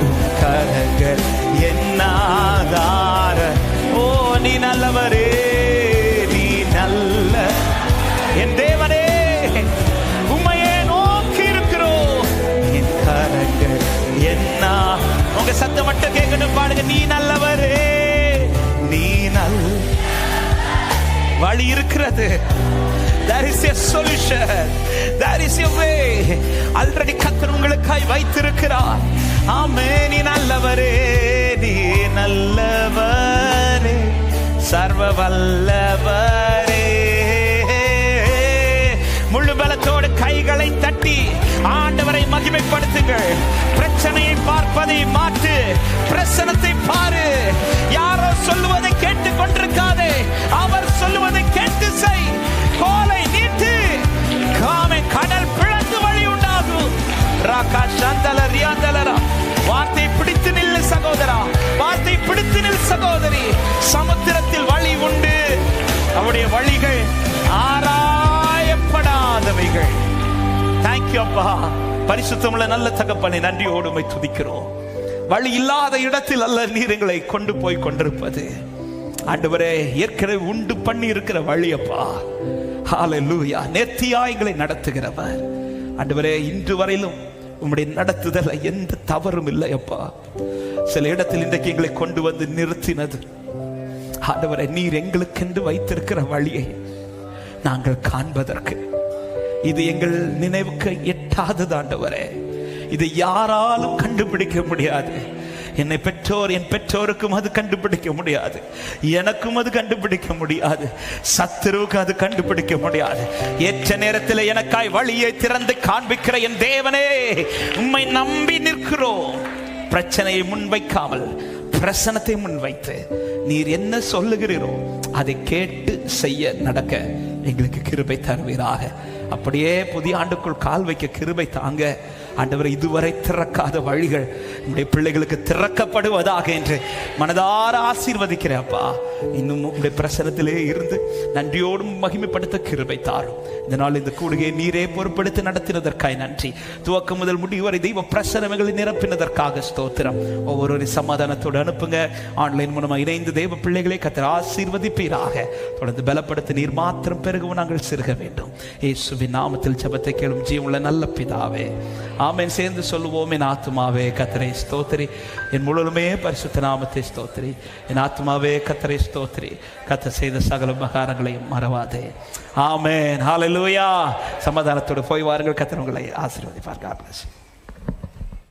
உம் கரங்கள் என் ஆதார. ஓ நீ நல்லவரே, நீ நல்ல என் தேவனே, உம்மையே நோக்கி இருக்கிறோம். என் கரங்கள் என்ன, உங்க சத்தம் மட்டும் கேட்கணும், பாடுங்க. நீ நல்லவரே, நீ நல், வழி இருக்கிறது. There is a solution, there is a way. Already கர்த்தர் உங்களுக்காய் வைத்திருக்கிறார். ஆமென். நீ நல்லவரே, நீ நல்லவரே, சர்வ வல்லவரே. முழு பலத்தோடு கைகளை தட்டி ஆண்டவரை மகிமைப்படுத்துங்கள். பிரச்சனையை பார்ப்பதை மாற்று, பிரசனத்தை பாரு. யாரோ சொல்லுவதை கேட்டுக் கொண்டிருக்காதே, அவர் சொல்லுவதை கேட்டு செய். கோலை நீட்டு, காமை கடல் பிளந்து வழி உண்டாகும். ராகா சந்தல ரியாந்தலரா. வார்த்தை பிடித்து நில்லு சகோதரா, வார்த்தை பிடித்து நில் சகோதரி. சமுத்திரத்தில் வழி உண்டு, அவருடைய வழிகள் ஆராயப்படாதவைகள். தேங்க்யூ அப்பா. பரிசுத்தமுள்ள நல்ல தகப்பனை நன்றியோடு உம்மை துதிக்கிறோம். வழி இல்லாத இடத்தில் அல்ல நீர் எங்களை கொண்டு போய் கொண்டிருப்பது. ஆண்டவரே, ஏற்கனவே உண்டு பண்ணி இருக்கிற வழி அப்பா. ஹல்லேலூயா. நேர்த்தியா எங்களை நடத்துகிறவர். ஆண்டவரே, இன்று வரையிலும் உம்முடைய நடத்துதல் எந்த தவறும் இல்லை அப்பா. சில இடத்தில் இன்றைக்கு எங்களை கொண்டு வந்து நிறுத்தினது ஆண்டவரே, நீர் எங்களுக்கென்று வைத்திருக்கிற வழியை நாங்கள் காண்பதற்கு. இது எங்கள் நினைவுக்கு எட்டாதது ஆண்டவரே. இது யாராலும் கண்டுபிடிக்க முடியாது. என்னை பெற்றோர், என் பெற்றோருக்கும் அது கண்டுபிடிக்க முடியாது, எனக்கும் அது கண்டுபிடிக்க முடியாது, சத்துருவுக்கு அது கண்டுபிடிக்க முடியாது. ஏற்ற நேரத்தில் எனக்காய் வழியை திறந்து காண்பிக்கிற என் தேவனே, உம்மை நம்பி நிற்கிறோம். பிரச்சனையை முன்வைக்காமல் பிரசனத்தை முன்வைத்து நீர் என்ன சொல்லுகிறீரோ அதை கேட்டு செய்ய நடக்க எங்களுக்கு கிருபை தருவீராக. அப்படியே புதிய ஆண்டுக்குள் கால் வைக்க கிருபை தாங்க ஆண்டவரை. இதுவரை திறக்காத வழிகள் நம்முடைய பிள்ளைகளுக்கு திறக்கப்படுவதாக என்று மனதார ஆசீர்வதிக்கிறேன் அப்பா. இன்னும் உங்களுடைய பிரசனத்திலே இருந்து நன்றியோடும் மகிமைப்படுத்த கிருபை தாரும். இதனால் இந்த கூடுகையை நீரே பொறுப்படுத்தி நடத்தினதற்காய் நன்றி. துவக்கம் முதல் முடிவு வரை தெய்வ பிரசனங்களை நிரப்பினதற்காக ஸ்தோத்திரம். ஒவ்வொரு சமாதானத்தோடு அனுப்புங்க. ஆன்லைன் மூலமாக இணைந்து தெய்வ பிள்ளைகளை கர்த்தர் ஆசீர்வதிப்பீராக. தொடர்ந்து பலப்படுத்த நீர் மாத்திரம் பெருகவும் நாங்கள் சிறுக வேண்டும். இயேசுவின் நாமத்தில் ஜெபத்தை கேளும் ஜீவனுள்ள நல்ல பிதாவே, ஆமென். சேர்ந்து சொல்லுவோம். என் ஆத்துமாவே கர்த்தரை ஸ்தோத்திரி, என் முழுமே பரிசுத்த நாமத்தை ஸ்தோத்திரி. என் ஆத்துமாவே கர்த்தரை ஸ்தோத்திரி, கர்த்தர் செய்த சகல உபகாரங்களையும் மறவாதே. ஆமென். ஹல்லேலூயா. சமாதானத்தோடு போய் வாருங்கள். கர்த்தர் உங்களை ஆசீர்வதிப்பார். God bless you.